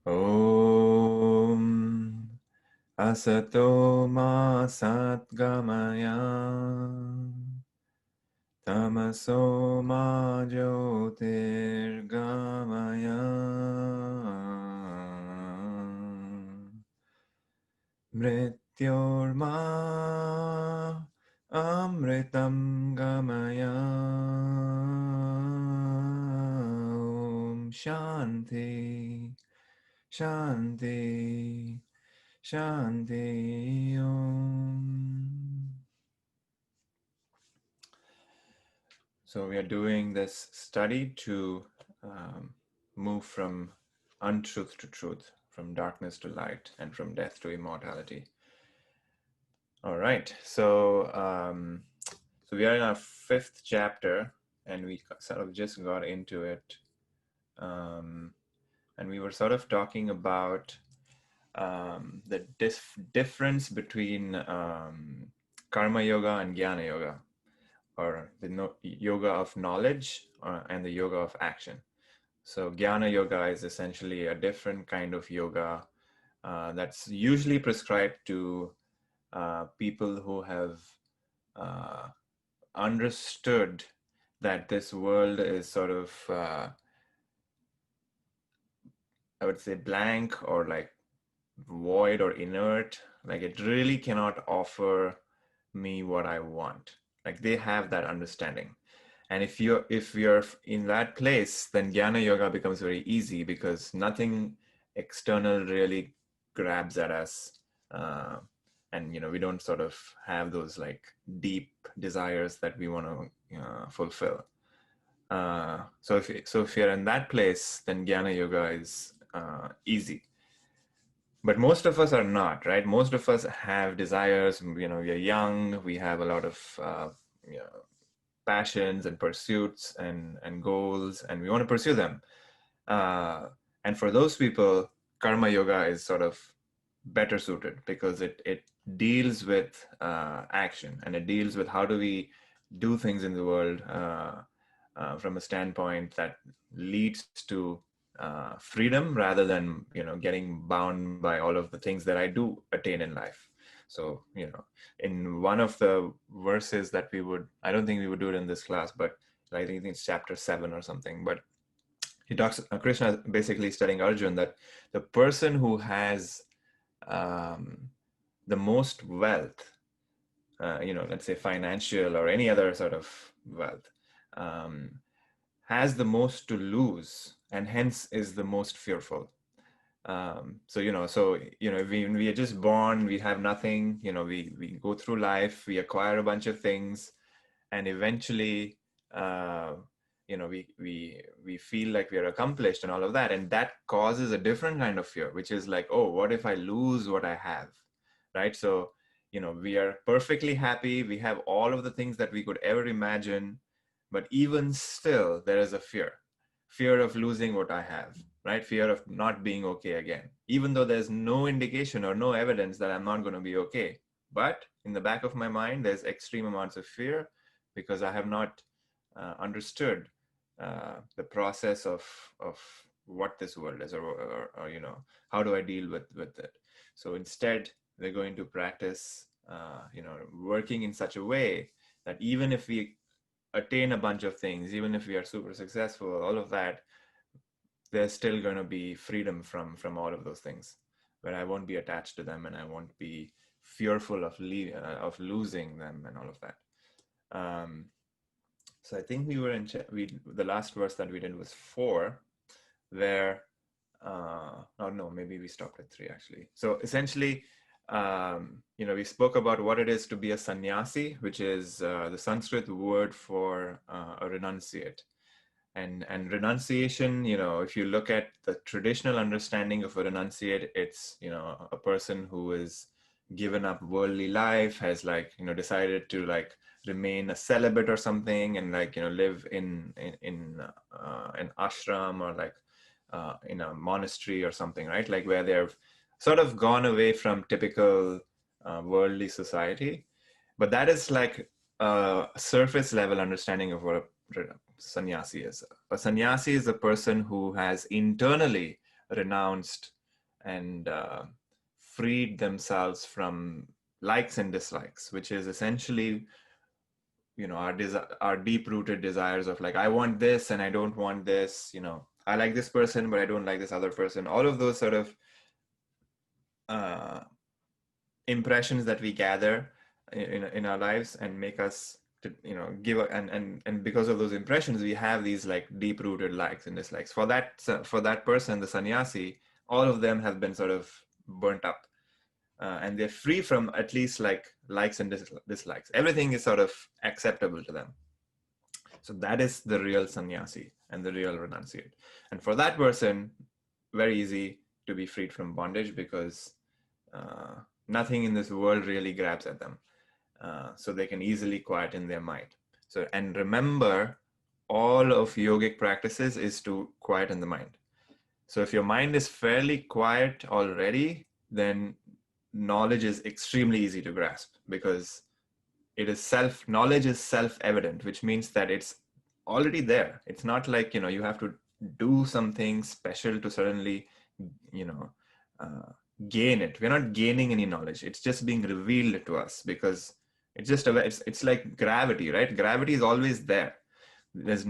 Om Asato Ma Satgamaya Tamaso Ma Jyotirgamaya Mrityorma Amritam Gamaya. Om Shanti Shanti Shanti Om. So we are doing this study to move from untruth to truth, from darkness to light, and from death to immortality. All right, so we are in our 5th chapter, and we sort of just got into it, and we were sort of talking about the difference between karma yoga and Gyana yoga, or the yoga of knowledge and the yoga of action. So Gyana yoga is essentially a different kind of yoga that's usually prescribed to people who have understood that this world is sort of, I would say, blank or like void or inert. Like it really cannot offer me what I want. Like they have that understanding. And if you're in that place, then Jnana Yoga becomes very easy because nothing external really grabs at us. And we don't sort of have those like deep desires that we want to fulfill. So if you're in that place, then Jnana Yoga is easy. But most of us are not, right? Most of us have desires. We are young. We have a lot of passions and pursuits and goals, and we want to pursue them. And for those people, karma yoga is sort of better suited because it deals with action, and it deals with how do we do things in the world from a standpoint that leads to freedom rather than getting bound by all of the things that I do attain in life. So in one of the verses that I don't think we would do it in this class, but I think it's chapter 7 or something, but he talks, Krishna basically telling Arjun that the person who has the most wealth, let's say financial or any other sort of wealth, has the most to lose, and hence is the most fearful. We are just born, we have nothing, we go through life, we acquire a bunch of things, and eventually, we feel like we are accomplished and all of that. And that causes a different kind of fear, which is like, oh, what if I lose what I have, right? So, we are perfectly happy. We have all of the things that we could ever imagine, but even still, there is a fear of losing what I have, right? Fear of not being okay again, even though there's no indication or no evidence that I'm not going to be okay. But in the back of my mind, there's extreme amounts of fear because I have not understood the process of what this world is, or how do I deal with it. So instead, we're going to practice, working in such a way that even if we attain a bunch of things, even if we are super successful, all of that, there's still going to be freedom from all of those things, where I won't be attached to them and I won't be fearful of losing them and all of that. So I think we were in the last verse that we did was 4, where oh no, maybe we stopped at 3 actually. So essentially, we spoke about what it is to be a sannyasi, which is the Sanskrit word for a renunciate. And renunciation, if you look at the traditional understanding of a renunciate, it's a person who is given up worldly life, has decided to remain a celibate or something, and live in an ashram, or in a monastery or something, right? Like where they've sort of gone away from typical worldly society. But that is like a surface level understanding of what a sannyasi is. A sannyasi is a person who has internally renounced and freed themselves from likes and dislikes, which is essentially, our deep-rooted desires of like, I want this and I don't want this, I like this person but I don't like this other person. All of those sort of uh, impressions that we gather in our lives and make us to, and because of those impressions we have these like deep-rooted likes and dislikes. For that person, the sannyasi, all of them have been sort of burnt up, and they're free from at least like likes and dislikes. Everything is sort of acceptable to them. So that is the real sannyasi and the real renunciate. And for that person, very easy to be freed from bondage, because nothing in this world really grabs at them. So they can easily quiet in their mind. So, and remember, all of yogic practices is to quieten the mind. So if your mind is fairly quiet already, then knowledge is extremely easy to grasp, because knowledge is self-evident, which means that it's already there. It's not like, you have to do something special to suddenly, gain it. We're not gaining any knowledge. It's just being revealed to us, because it's like gravity, right? Gravity is always there. There's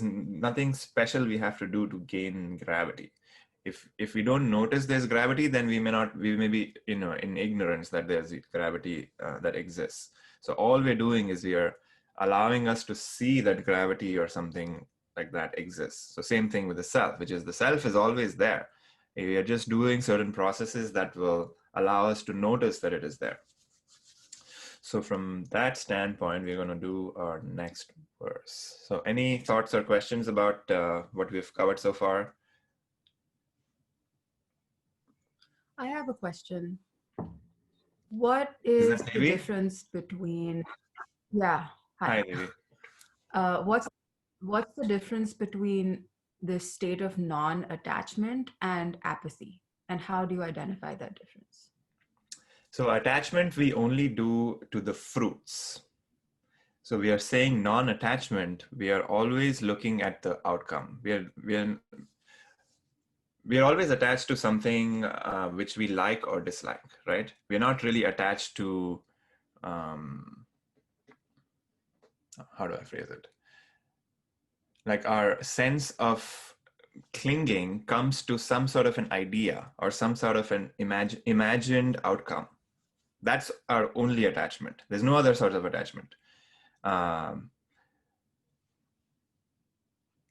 nothing special we have to do to gain gravity. If we don't notice there's gravity, then we may be in ignorance that there's gravity that exists. So all we're doing is we are allowing us to see that gravity or something like that exists. So same thing with the self, which is the self is always there. We are just doing certain processes that will allow us to notice that it is there. So from that standpoint, we're going to do our next verse. So any thoughts or questions about what we've covered so far? I have a question. What is the Devi? difference between, yeah, Hi, hi. Devi. What's the difference between this state of non-attachment and apathy? And how do you identify that difference? So attachment we only do to the fruits. So we are saying non-attachment, we are always looking at the outcome. We are always attached to something which we like or dislike, right? We're not really attached to, how do I phrase it? Like our sense of clinging comes to some sort of an idea or some sort of an imagined outcome. That's our only attachment. There's no other sort of attachment.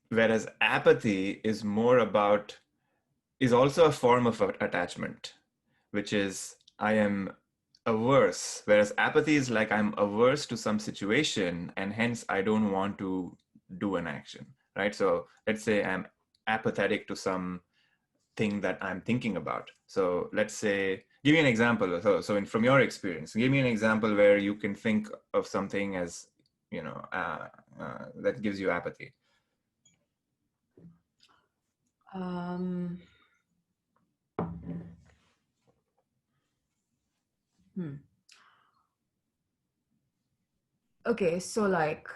Whereas apathy is also a form of attachment, which is I am averse. Whereas apathy is like I'm averse to some situation and hence I don't want to do an action, right? So let's say I'm apathetic to some thing that I'm thinking about. So let's say, give me an example. From your experience, give me an example where you can think of something as, that gives you apathy. Okay, so like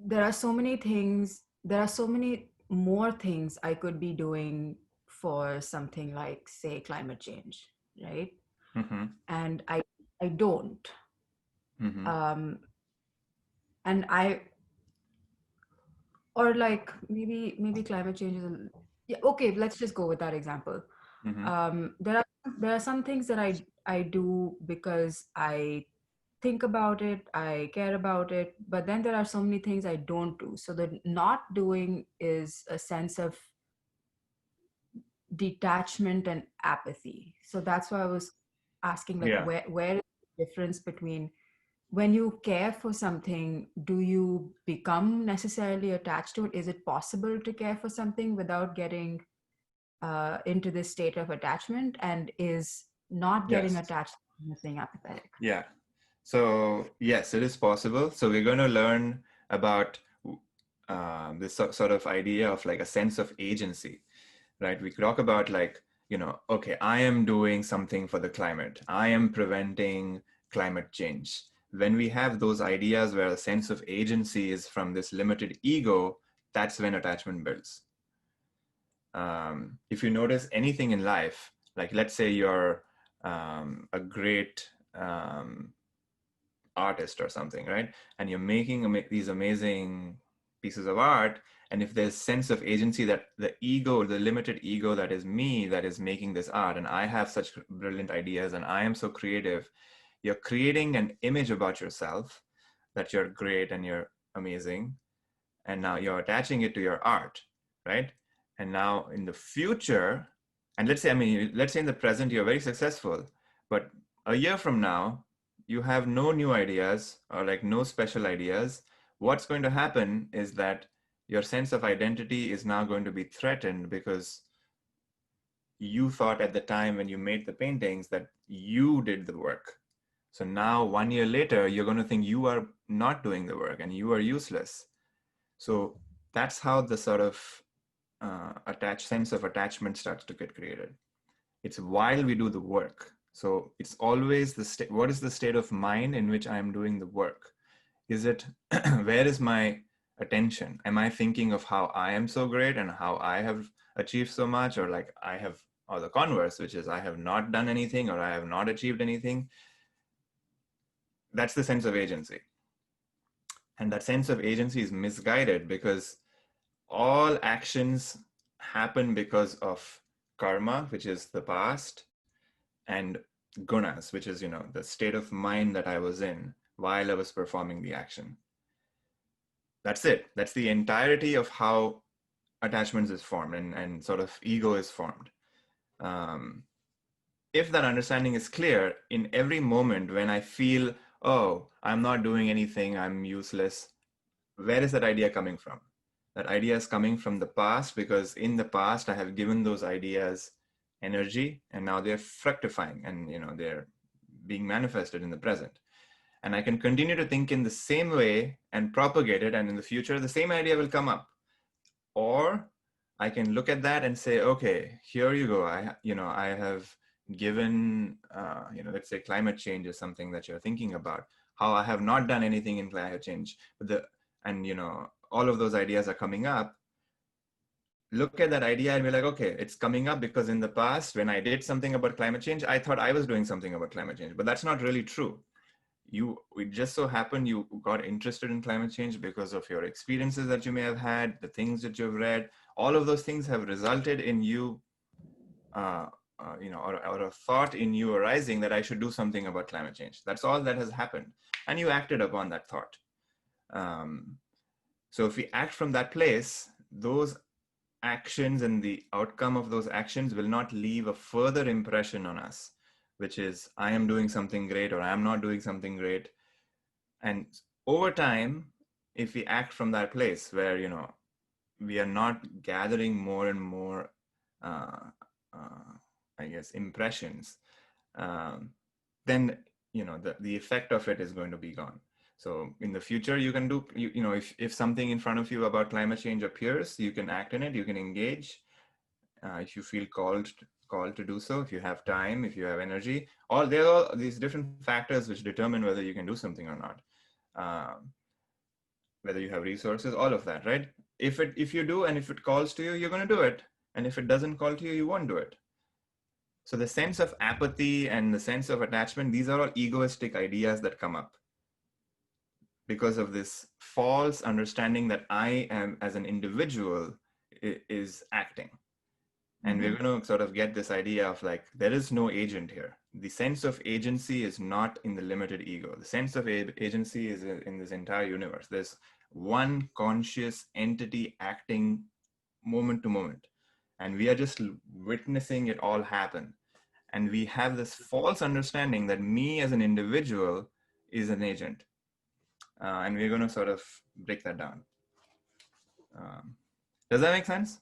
there are so many more things I could be doing for something like, say, climate change, right? Mm-hmm. And I don't. Mm-hmm. And or like maybe climate change is yeah, okay, let's just go with that example. Mm-hmm. There are some things that I do because I think about it, I care about it, but then there are so many things I don't do. So the not doing is a sense of detachment and apathy. So that's why I was asking, like, Yeah. where is the difference between when you care for something, do you become necessarily attached to it? Is it possible to care for something without getting into this state of attachment? And is not getting Yes. attached being apathetic? Yeah. So yes, it is possible. So we're going to learn about this sort of idea of like a sense of agency, right? We talk about like, okay, I am doing something for the climate. I am preventing climate change. When we have those ideas where a sense of agency is from this limited ego, that's when attachment builds. If you notice anything in life, like let's say you're a great artist or something, right? And you're making these amazing pieces of art. And if there's sense of agency, that the ego, the limited ego that is me, that is making this art, and I have such brilliant ideas and I am so creative, you're creating an image about yourself that you're great and you're amazing. And now you're attaching it to your art, right? And now in the future, and let's say in the present, you're very successful, but a year from now, you have no new ideas or like no special ideas. What's going to happen is that your sense of identity is now going to be threatened because you thought at the time when you made the paintings that you did the work. So now 1 year later, you're going to think you are not doing the work and you are useless. So that's how the sort of attached sense of attachment starts to get created. It's while we do the work. So it's always the state. What is the state of mind in which I am doing the work? Is it, where is my attention? Am I thinking of how I am so great and how I have achieved so much, or like I have, or the converse, which is I have not done anything or I have not achieved anything? That's the sense of agency. And that sense of agency is misguided because all actions happen because of karma, which is the past, and gunas, which is, the state of mind that I was in while I was performing the action. That's it. That's the entirety of how attachments is formed and sort of ego is formed. Um, if that understanding is clear, in every moment when I feel, oh, I'm not doing anything, I'm useless, where is that idea coming from? That idea is coming from the past, because in the past I have given those ideas energy and now they're fructifying and they're being manifested in the present. And I can continue to think in the same way and propagate it, and in the future the same idea will come up. Or I can look at that and say, okay, here you go. I have given, let's say climate change is something that you're thinking about, how I have not done anything in climate change, all of those ideas are coming up. Look at that idea and be like, okay, it's coming up because in the past, when I did something about climate change, I thought I was doing something about climate change, but that's not really true. It just so happened you got interested in climate change because of your experiences that you may have had, the things that you've read. All of those things have resulted in you, or a thought in you arising that I should do something about climate change. That's all that has happened, and you acted upon that thought. So if we act from that place, those actions and the outcome of those actions will not leave a further impression on us, which is I am doing something great or I am not doing something great. And over time, if we act from that place where, we are not gathering more and more, I guess, impressions, then, the effect of it is going to be gone. So in the future, you can do, if something in front of you about climate change appears, you can act in it, you can engage. If you feel called to do so, if you have time, if you have energy, there are all these different factors which determine whether you can do something or not. Whether you have resources, all of that, right? If you do, and if it calls to you, you're going to do it. And if it doesn't call to you, you won't do it. So the sense of apathy and the sense of attachment, these are all egoistic ideas that come up because of this false understanding that I am, as an individual, is acting. And we're going to sort of get this idea of like, there is no agent here. The sense of agency is not in the limited ego. The sense of agency is in this entire universe. There's one conscious entity acting moment to moment. And we are just witnessing it all happen. And we have this false understanding that me as an individual is an agent. And we're going to sort of break that down. Does that make sense?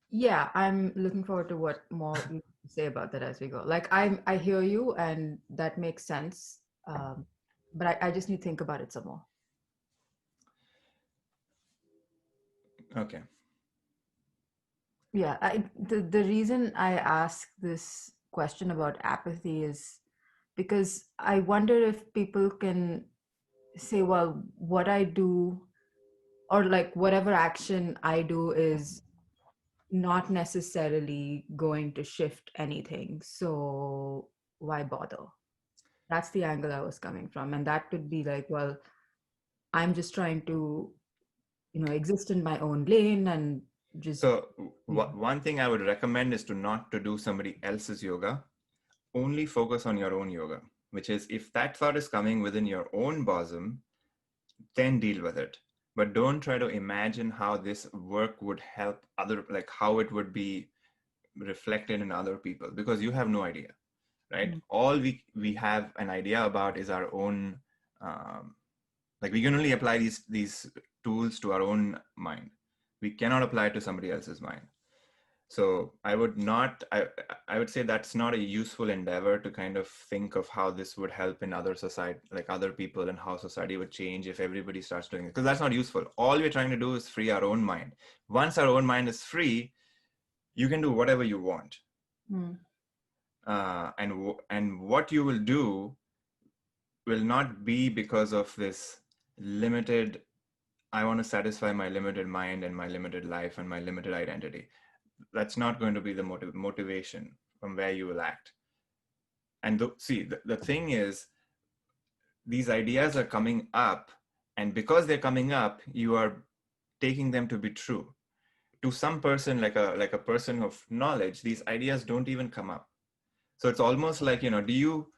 Yeah, I'm looking forward to what more you say about that as we go. Like I hear you, and that makes sense. But I just need to think about it some more. Okay. Yeah, the reason I ask this question about apathy is because I wonder if people can say, well, what I do, or like whatever action I do is not necessarily going to shift anything. So why bother? That's the angle I was coming from. And that could be like, well, I'm just trying to, exist in my own lane and just, So one thing I would recommend is to not to do somebody else's yoga. Only focus on your own yoga, which is if that thought is coming within your own bosom, then deal with it. But don't try to imagine how this work would help other, like how it would be reflected in other people, because you have no idea, right? Mm. All we have an idea about is our own, um, like we can only apply these tools to our own mind. We cannot apply it to somebody else's mind. So I would say that's not a useful endeavor to kind of think of how this would help in other society, like other people, and how society would change if everybody starts doing it, because that's not useful. All we're trying to do is free our own mind. Once our own mind is free, you can do whatever you want. Mm. And what you will do will not be because of this limited, I want to satisfy my limited mind and my limited life and my limited identity. That's not going to be the motivation from where you will act. And the thing is, these ideas are coming up, and because they're coming up, you are taking them to be true. To some person, like a person of knowledge, these ideas don't even come up. So it's almost like, do you,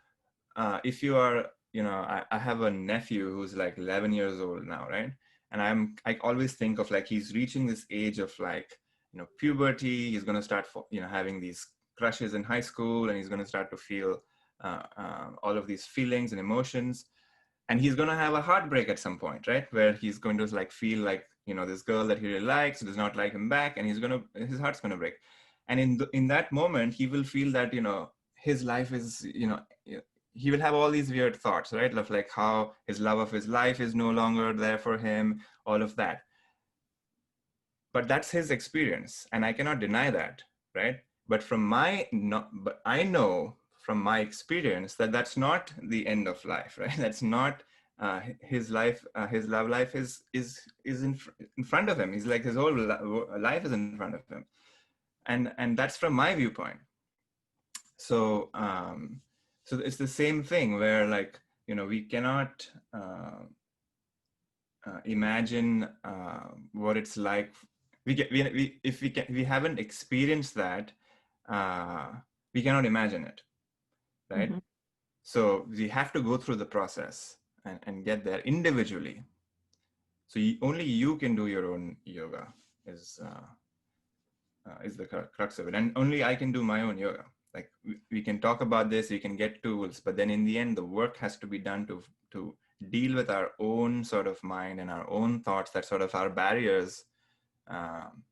if you are, I have a nephew who's like 11 years old now, right? And I always think of like he's reaching this age of like, puberty. He's going to start, having these crushes in high school, and he's going to start to feel all of these feelings and emotions. And he's going to have a heartbreak at some point, right? Where he's going to like feel like, this girl that he really likes does not like him back, and his heart's going to break. And in that moment, he will feel that, his life is, he will have all these weird thoughts, right? Of like how his love of his life is no longer there for him, all of that. But that's his experience, and I cannot deny that, right? But but I know from my experience that that's not the end of life, right? That's not his life. His love life is in front of him. He's like his whole life is in front of him, and that's from my viewpoint. So so it's the same thing where like, we cannot imagine what it's like. If we haven't experienced that, uh, we cannot imagine it, right? Mhm. So we have to go through the process and get there individually. So only you can do your own yoga is the crux of it, and only I can do my own yoga. Like we can talk about this, we can get tools, but then in the end, the work has to be done to deal with our own sort of mind and our own thoughts that sort of are barriers. Um,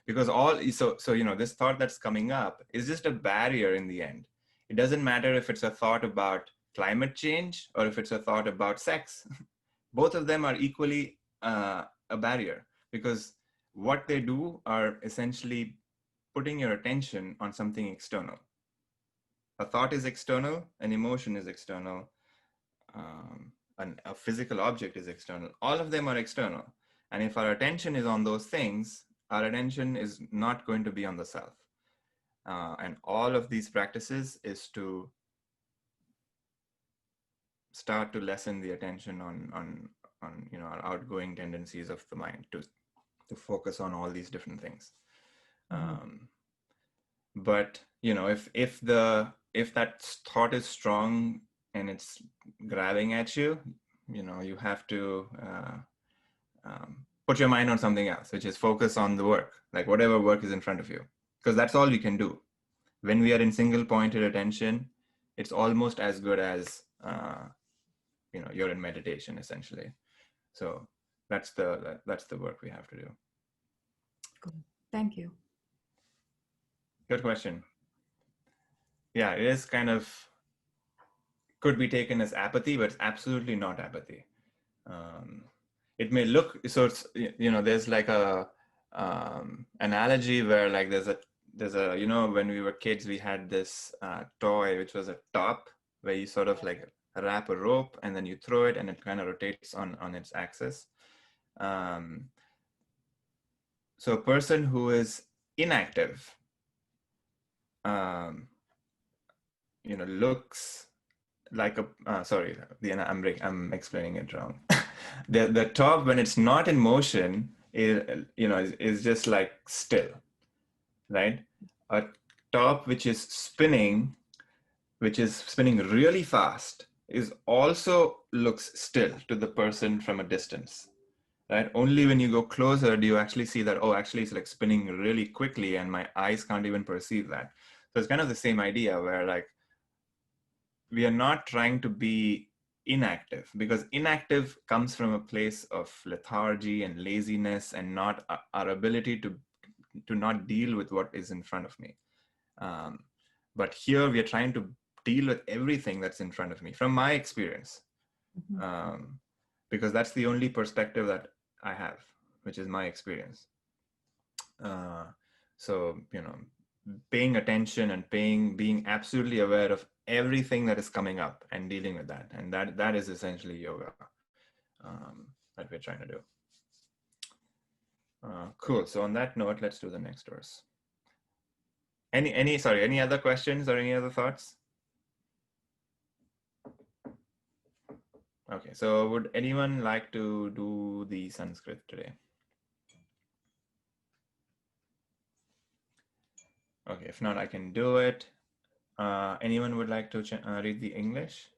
because this thought that's coming up is just a barrier in the end. It doesn't matter if it's a thought about climate change or if it's a thought about sex. Both of them are equally a barrier, because what they do are essentially putting your attention on something external. A thought is external, an emotion is external, a physical object is external. All of them are external. And if our attention is on those things, our attention is not going to be on the self. And all of these practices is to start to lessen the attention on our outgoing tendencies of the mind to focus on all these different things. Mhm. But if that thought is strong and it's grabbing at you, you have to put your mind on something else, which is focus on the work, like whatever work is in front of you, because that's all we can do. When we are in single pointed attention, it's almost as good as you're in meditation essentially. So that's the work we have to do. Cool. Thank you. Good question. Yeah, it is kind of could be taken as apathy, but it's absolutely not apathy. Um, it may look so. It's there's like a analogy where like there's a when we were kids we had this toy which was a top where you sort of like wrap a rope and then you throw it and it kind of rotates on its axis. Um, so a person who is inactive, looks like a sorry, I'm explaining it wrong. The top, when it's not in motion, is just like still, right? A top which is spinning really fast is also looks still to the person from a distance, right? Only when you go closer do you actually see that, oh, actually it's like spinning really quickly and my eyes can't even perceive that. So it's kind of the same idea where like we are not trying to be inactive, because inactive comes from a place of lethargy and laziness and not our ability to not deal with what is in front of me. Um, but here we are trying to deal with everything that's in front of me from my experience, because that's the only perspective that I have, which is my experience. So, paying attention and being absolutely aware of everything that is coming up and dealing with that. And that is essentially yoga that we're trying to do. Cool. So on that note, let's do the next verse. Any other questions or any other thoughts? Okay, so would anyone like to do the Sanskrit today? Okay, if not, I can do it. Anyone would like to read the English?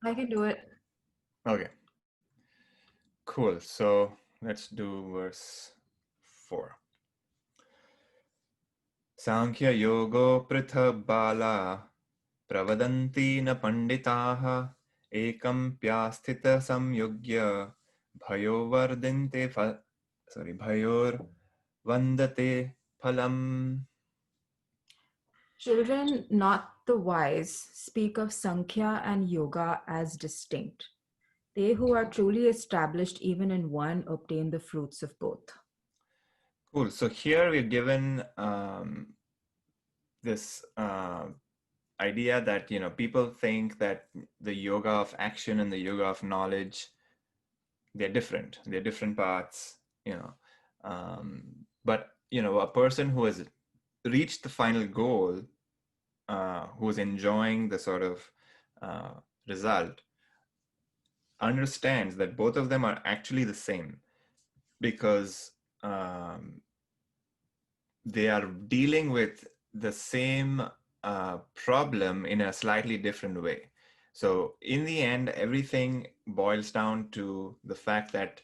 I can do it. Okay, cool. So let's do verse 4. Sankhya Yoga Pritha Bala Pravadanti na Panditaha Ekam Pyasthita Samyogya Bhayor Vandate Phalam. Children, not the wise, speak of Sankhya and Yoga as distinct. They who are truly established even in one obtain the fruits of both. Cool. So here we're given this idea that people think that the yoga of action and the yoga of knowledge, they're different paths, but a person who has reached the final goal, who's enjoying the sort of result, understands that both of them are actually the same, because they are dealing with the same problem in a slightly different way. So in the end, everything boils down to the fact that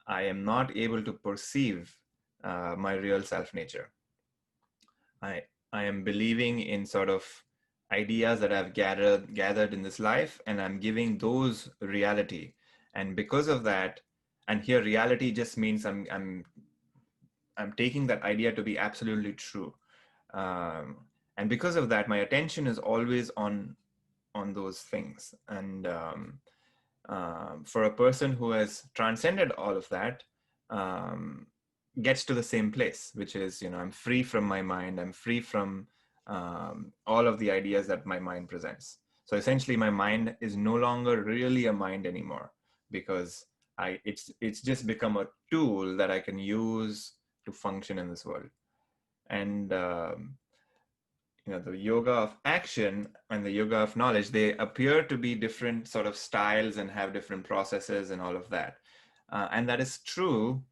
I am not able to perceive my real self nature. I am believing in sort of ideas that I've gathered in this life, and I'm giving those reality. And because of that, and here reality just means I'm taking that idea to be absolutely true. And because of that, my attention is always on those things. And for a person who has transcended all of that, gets to the same place, which is, I'm free from my mind. I'm free from all of the ideas that my mind presents. So essentially, my mind is no longer really a mind anymore, because it's just become a tool that I can use to function in this world. And the yoga of action and the yoga of knowledge, they appear to be different sort of styles and have different processes and all of that, and that is true.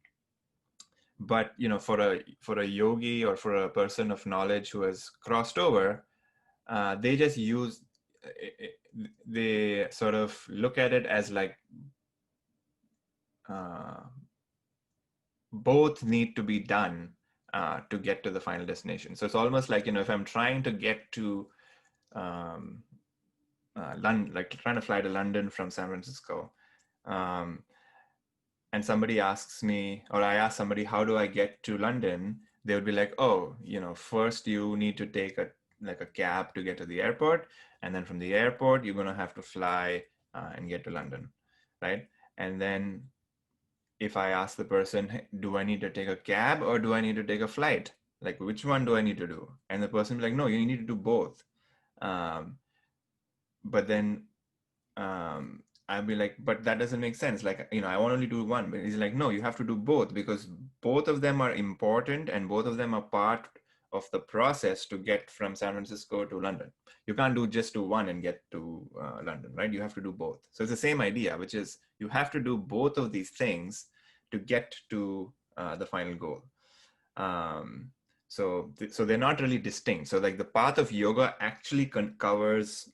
But for a yogi or for a person of knowledge who has crossed over, they just use they sort of look at it as like both need to be done to get to the final destination. So it's almost like, if I'm trying to get to London, like trying to fly to London from San Francisco, and somebody asks me, or I ask somebody, how do I get to London? They would be like, oh, first you need to take a cab to get to the airport, and then from the airport you're going to have to fly and get to London, right? And then if I ask the person, "Hey, do I need to take a cab or do I need to take a flight? Like, which one do I need to do?" And the person will be like, no, you need to do both. But then I'd be like, but that doesn't make sense. Like, I want only do one. But he's like, no, you have to do both, because both of them are important and both of them are part of the process to get from San Francisco to London. You can't just do one and get to London, right? You have to do both. So it's the same idea, which is you have to do both of these things to get to the final goal. So they're not really distinct. So like the path of yoga actually covers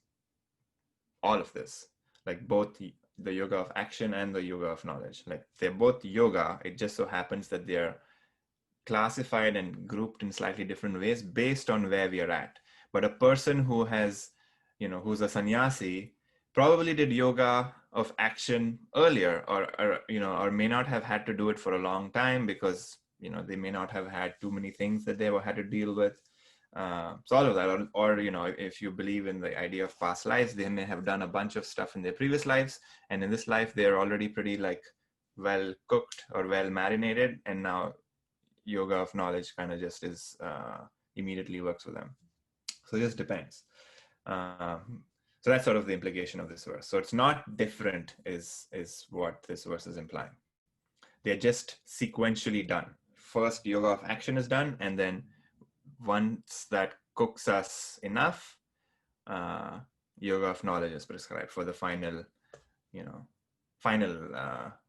all of this, like both the yoga of action and the yoga of knowledge. Like they're both yoga. It just so happens that they're classified and grouped in slightly different ways based on where we are at. But a person who has, who's a sannyasi, probably did yoga of action earlier, or may not have had to do it for a long time because they may not have had too many things that they had to deal with. So all of that, or if you believe in the idea of past lives, they may have done a bunch of stuff in their previous lives, and in this life they're already pretty like well cooked or well marinated, and now yoga of knowledge kind of just is immediately works for them. So it just depends. So that's sort of the implication of this verse. So it's not different is what this verse is implying. They're just sequentially done. First yoga of action is done, and then once that cooks us enough, yoga of knowledge is prescribed for the final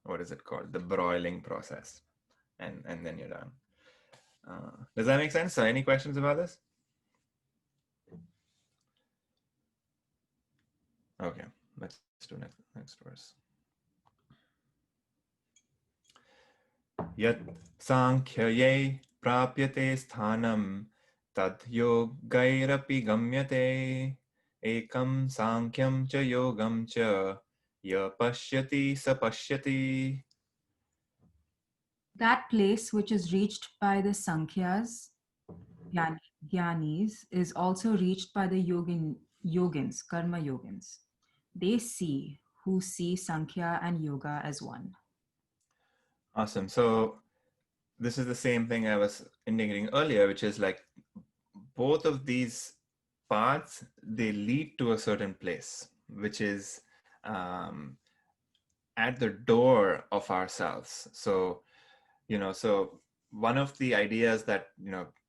what is it called, the broiling process, and then you're done. Does that make sense? So any questions about this? Okay, let's do next verse. Yat sankhyaye prapyate sthanam tad yogairapi gamyate ekam sankyam cha yogam cha ya pashyati sa pashyati. That place which is reached by the Sankhyas, Gyanis, is also reached by the yogins, karma yogins. They see who see Sankhya and yoga as one. Awesome. So this is the same thing I was indicating earlier, which is like both of these paths, they lead to a certain place, which is at the door of ourselves. So, so one of the ideas that,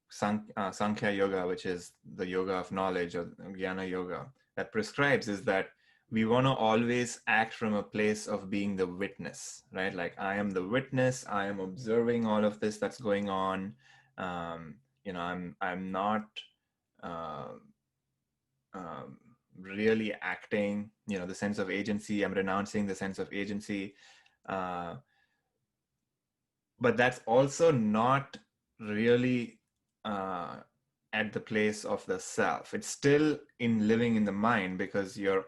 Sankhya Yoga, which is the yoga of knowledge, or Gyana Yoga, that prescribes is that we want to always act from a place of being the witness, right? Like I am the witness, I am observing all of this that's going on. I'm not um, really acting, the sense of agency. I'm renouncing the sense of agency. But that's also not really at the place of the self. It's still in living in the mind, because you're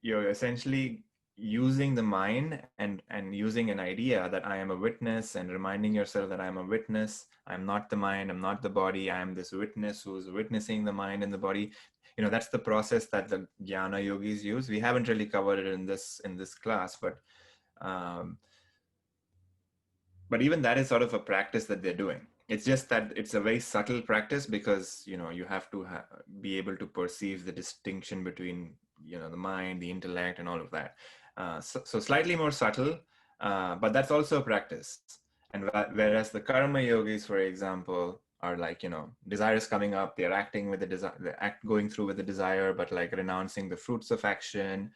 essentially using the mind and using an idea that I am a witness, and reminding yourself that I'm a witness. I'm not the mind, I'm not the body, I am this witness who's witnessing the mind and the body. That's the process that the Gyana yogis use. We haven't really covered it in this class, but even that is sort of a practice that they're doing. It's just that it's a very subtle practice, because you have to be able to perceive the distinction between the mind, the intellect, and all of that. So slightly more subtle, but that's also a practice. And whereas the karma yogis, for example, are like, desires coming up, they're acting with the desire, going through with the desire, but like renouncing the fruits of action,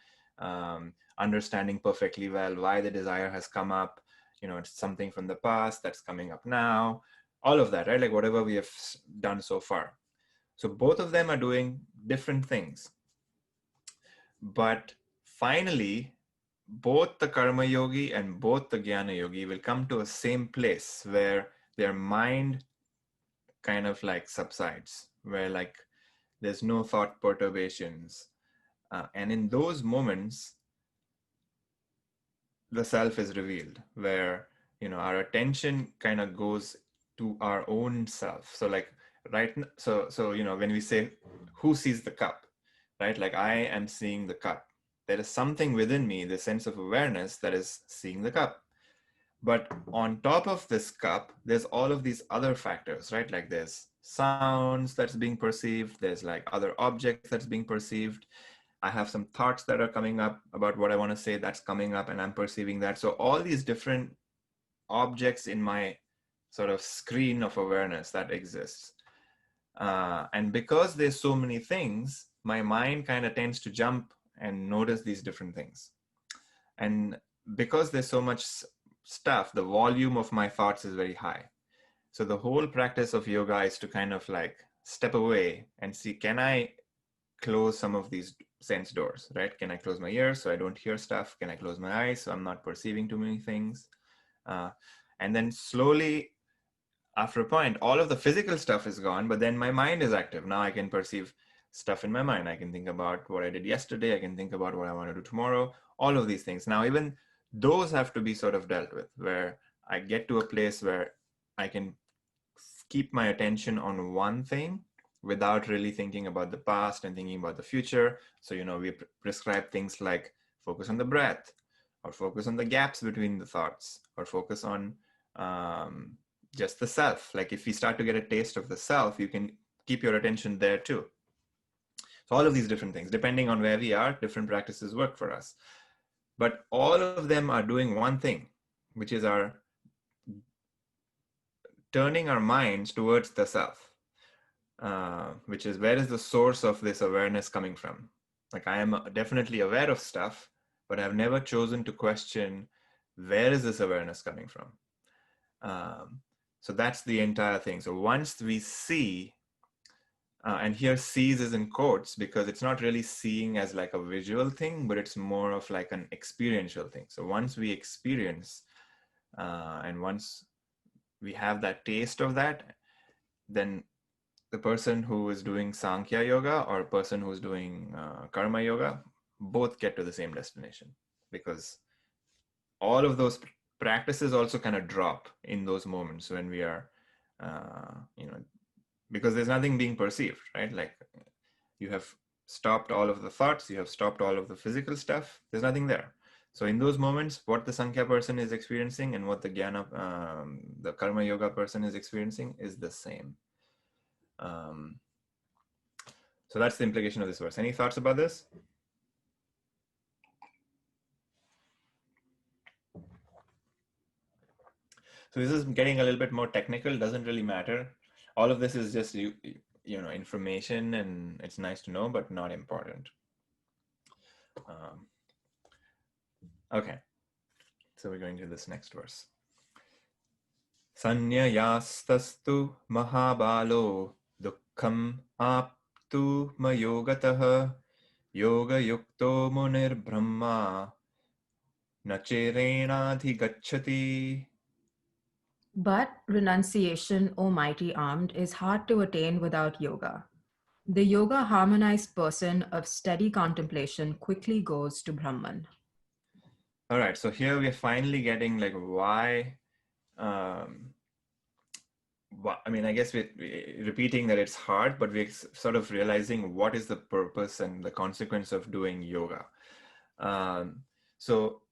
understanding perfectly well why the desire has come up. It's something from the past that's coming up now, all of that, right? Like whatever we have done so far. So both of them are doing different things. But finally, both the karma yogi and both the Gyana yogi will come to a same place where their mind kind of like subsides, where like there's no thought perturbations. And in those moments, the self is revealed, where our attention kind of goes to our own self. So like so when we say who sees the cup, right? Like I am seeing the cup. There is something within me, the sense of awareness, that is seeing the cup. But on top of this cup, there's all of these other factors, right? Like there's sounds that's being perceived, there's like other objects that's being perceived. I have some thoughts that are coming up about what I want to say, that's coming up, and I'm perceiving that. So all these different objects in my sort of screen of awareness that exists. And because there's so many things, my mind kind of tends to jump and notice these different things. And because there's so much stuff, the volume of my thoughts is very high. So the whole practice of yoga is to kind of like step away and see, can I close some of these sense doors, right? Can I close my ears so I don't hear stuff? Can I close my eyes so I'm not perceiving too many things? And then slowly, after a point, all of the physical stuff is gone, but then my mind is active. Now I can perceive stuff in my mind. I can think about what I did yesterday. I can think about what I want to do tomorrow, all of these things. Now, even those have to be sort of dealt with, where I get to a place where I can keep my attention on one thing without really thinking about the past and thinking about the future. So, we prescribe things like focus on the breath, or focus on the gaps between the thoughts, or focus on just the self. Like if you start to get a taste of the self, you can keep your attention there too. So all of these different things, depending on where we are, different practices work for us. But all of them are doing one thing, which is our turning our minds towards the self, which is, where is the source of this awareness coming from? Like I am definitely aware of stuff, but I've never chosen to question, where is this awareness coming from? So that's the entire thing. So once we see, and here sees is in quotes because it's not really seeing as like a visual thing, but it's more of like an experiential thing. So once we experience, and once we have that taste of that, then the person who is doing Sankhya Yoga or a person who's doing Karma Yoga both get to the same destination, because all of those practices also kind of drop in those moments when we are, because there's nothing being perceived, right? Like you have stopped all of the thoughts, you have stopped all of the physical stuff, there's nothing there. So in those moments, what the Sankhya person is experiencing and what the Gyana, the Karma Yoga person is experiencing is the same. So that's the implication of this verse. Any thoughts about this? So this is getting a little bit more technical, doesn't really matter. All of this is just, information, and it's nice to know, but not important. Okay, so we're going to this next verse. Sanyayastastu mahabalo dukkham aptu mayogatah yoga yukto munir brahma nacherena gacchati. But renunciation, O mighty armed, is hard to attain without yoga. The yoga harmonized person of steady contemplation quickly goes to Brahman. All right, so here we're finally getting like why, I mean, I guess we're repeating that it's hard, but we're sort of realizing what is the purpose and the consequence of doing yoga. So,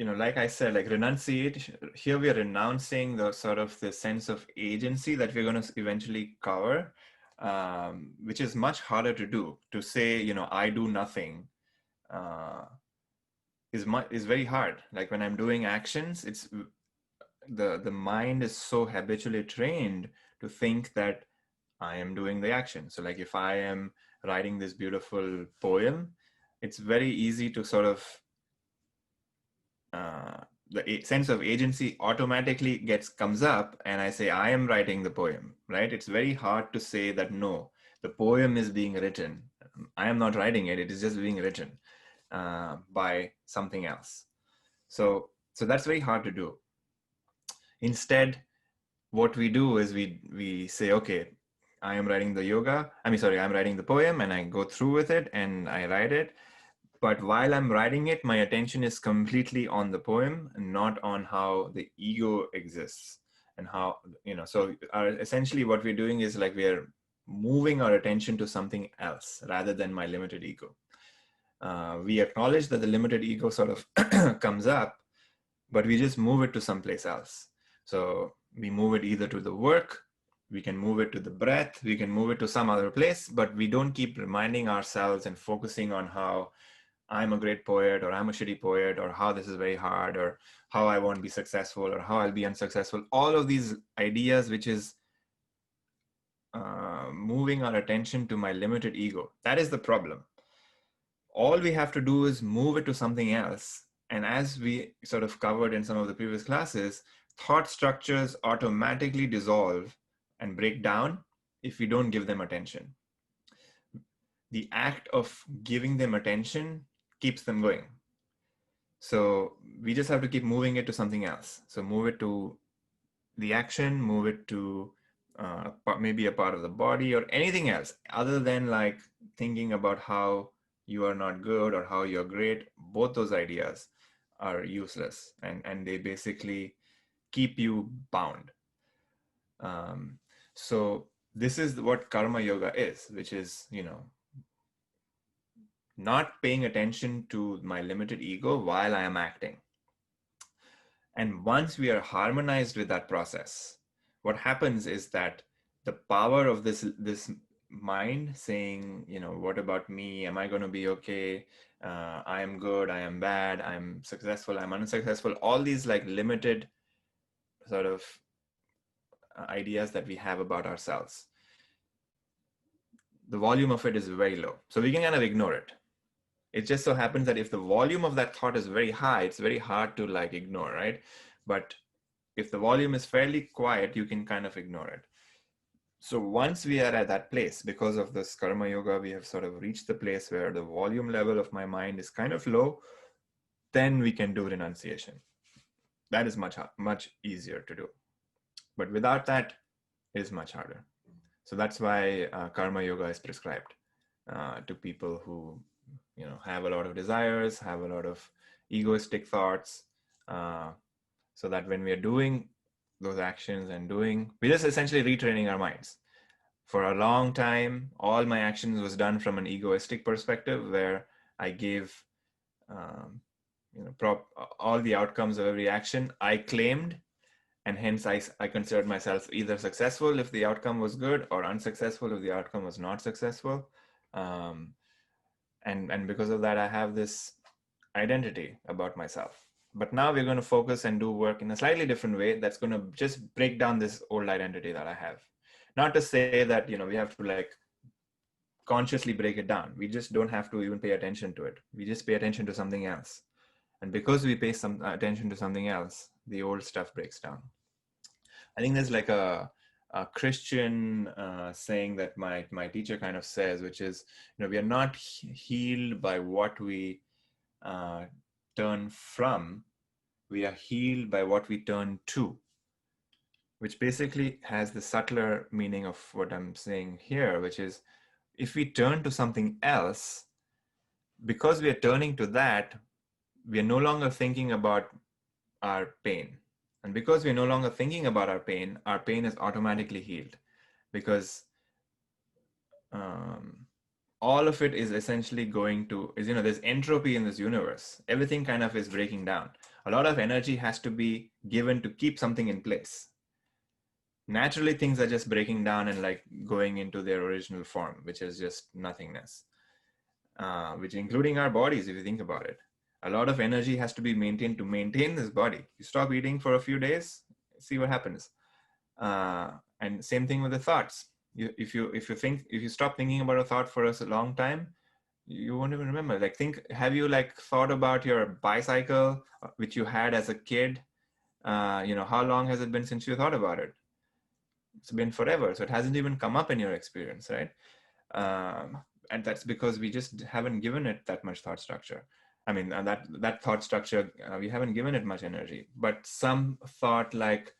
like I said, like renunciate, here we are renouncing the sort of the sense of agency that we're going to eventually cover, which is much harder to do. To say, I do nothing is very hard. Like when I'm doing actions, it's the mind is so habitually trained to think that I am doing the action. So like if I am writing this beautiful poem, it's very easy to sort of the sense of agency automatically comes up, and I say I am writing the poem, right? It's very hard to say that no, the poem is being written. I am not writing it. It is just being written by something else. So that's very hard to do. Instead, what we do is we say, okay, I'm writing the poem, and I go through with it and I write it. But while I'm writing it, my attention is completely on the poem and not on how the ego exists and how, so essentially what we're doing is like we're moving our attention to something else rather than my limited ego. We acknowledge that the limited ego sort of comes up, but we just move it to someplace else. So we move it either to the work, We can move it to the breath, we can move it to some other place, but we don't keep reminding ourselves and focusing on how I'm a great poet or I'm a shitty poet or how this is very hard or how I won't be successful or how I'll be unsuccessful. All of these ideas, which is moving our attention to my limited ego. That is the problem. All we have to do is move it to something else. And as we sort of covered in some of the previous classes, thought structures automatically dissolve and break down if we don't give them attention. The act of giving them attention keeps them going. So we just have to keep moving it to something else. So move it to the action, move it to maybe a part of the body or anything else other than like thinking about how you are not good or how you're great. Both those ideas are useless, and they basically keep you bound. So this is what karma yoga is, which is, not paying attention to my limited ego while I am acting. And once we are harmonized with that process, what happens is that the power of this mind saying, what about me? Am I going to be okay? I am good. I am bad. I'm successful. I'm unsuccessful. All these like limited sort of ideas that we have about ourselves. The volume of it is very low. So we can kind of ignore it. It just so happens that if the volume of that thought is very high, it's very hard to like ignore, right? But if the volume is fairly quiet, you can kind of ignore it. So once we are at that place, because of this karma yoga, we have sort of reached the place where the volume level of my mind is kind of low, then we can do renunciation. That is much easier to do. But without that, it is much harder. So that's why karma yoga is prescribed to people who have a lot of desires, have a lot of egoistic thoughts, so that when we are doing those actions and we're just essentially retraining our minds. For a long time, all my actions was done from an egoistic perspective, where I gave all the outcomes of every action I claimed, and hence I considered myself either successful if the outcome was good or unsuccessful if the outcome was not successful. And because of that, I have this identity about myself. But now we're going to focus and do work in a slightly different way that's going to just break down this old identity that I have. Not to say that we have to like consciously break it down. We just don't have to even pay attention to it. We just pay attention to something else. And because we pay some attention to something else, the old stuff breaks down. I think there's like a Christian saying that my teacher kind of says, which is, we are not healed by what we turn from, we are healed by what we turn to, which basically has the subtler meaning of what I'm saying here, which is if we turn to something else, because we are turning to that, we are no longer thinking about our pain. And because we're no longer thinking about our pain is automatically healed, because all of it is essentially going to, there's entropy in this universe. Everything kind of is breaking down. A lot of energy has to be given to keep something in place. Naturally, things are just breaking down and like going into their original form, which is just nothingness, which including our bodies, if you think about it. A lot of energy has to be maintained to maintain this body. You stop eating for a few days, see what happens. And same thing with the thoughts. If you stop thinking about a thought for a long time, you won't even remember. Like have you like thought about your bicycle which you had as a kid? How long has it been since you thought about it? It's been forever, so it hasn't even come up in your experience, right? And that's because we just haven't given it that much thought structure. I mean, that thought structure, we haven't given it much energy. But some thought like,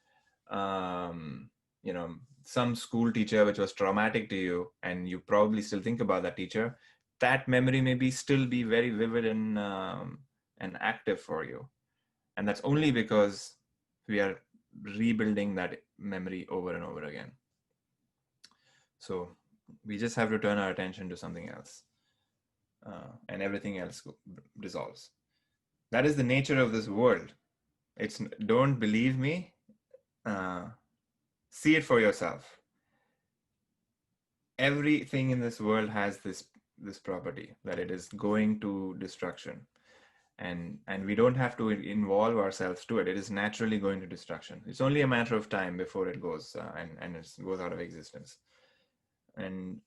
some school teacher which was traumatic to you, and you probably still think about that teacher, that memory maybe still be very vivid and active for you. And that's only because we are rebuilding that memory over and over again. So we just have to turn our attention to something else, and everything else dissolves. That is the nature of this world. Don't believe me, see it for yourself. everything in this world has this property that it is going to destruction, and we don't have to involve ourselves to it. It is naturally going to destruction. It's only a matter of time before it goes and it goes out of existence. And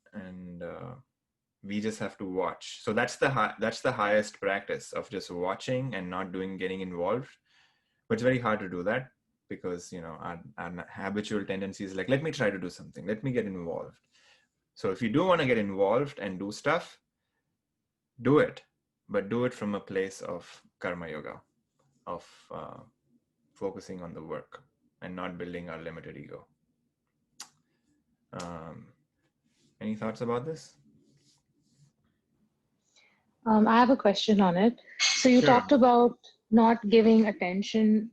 we just have to watch. So that's the highest practice of just watching and not getting involved. But it's very hard to do that because our habitual tendency is like, let me try to do something, let me get involved. So if you do want to get involved and do stuff, do it, but do it from a place of karma yoga, of focusing on the work and not building our limited ego. Um, any thoughts about this? I have a question on it. So you Sure. talked about not giving attention,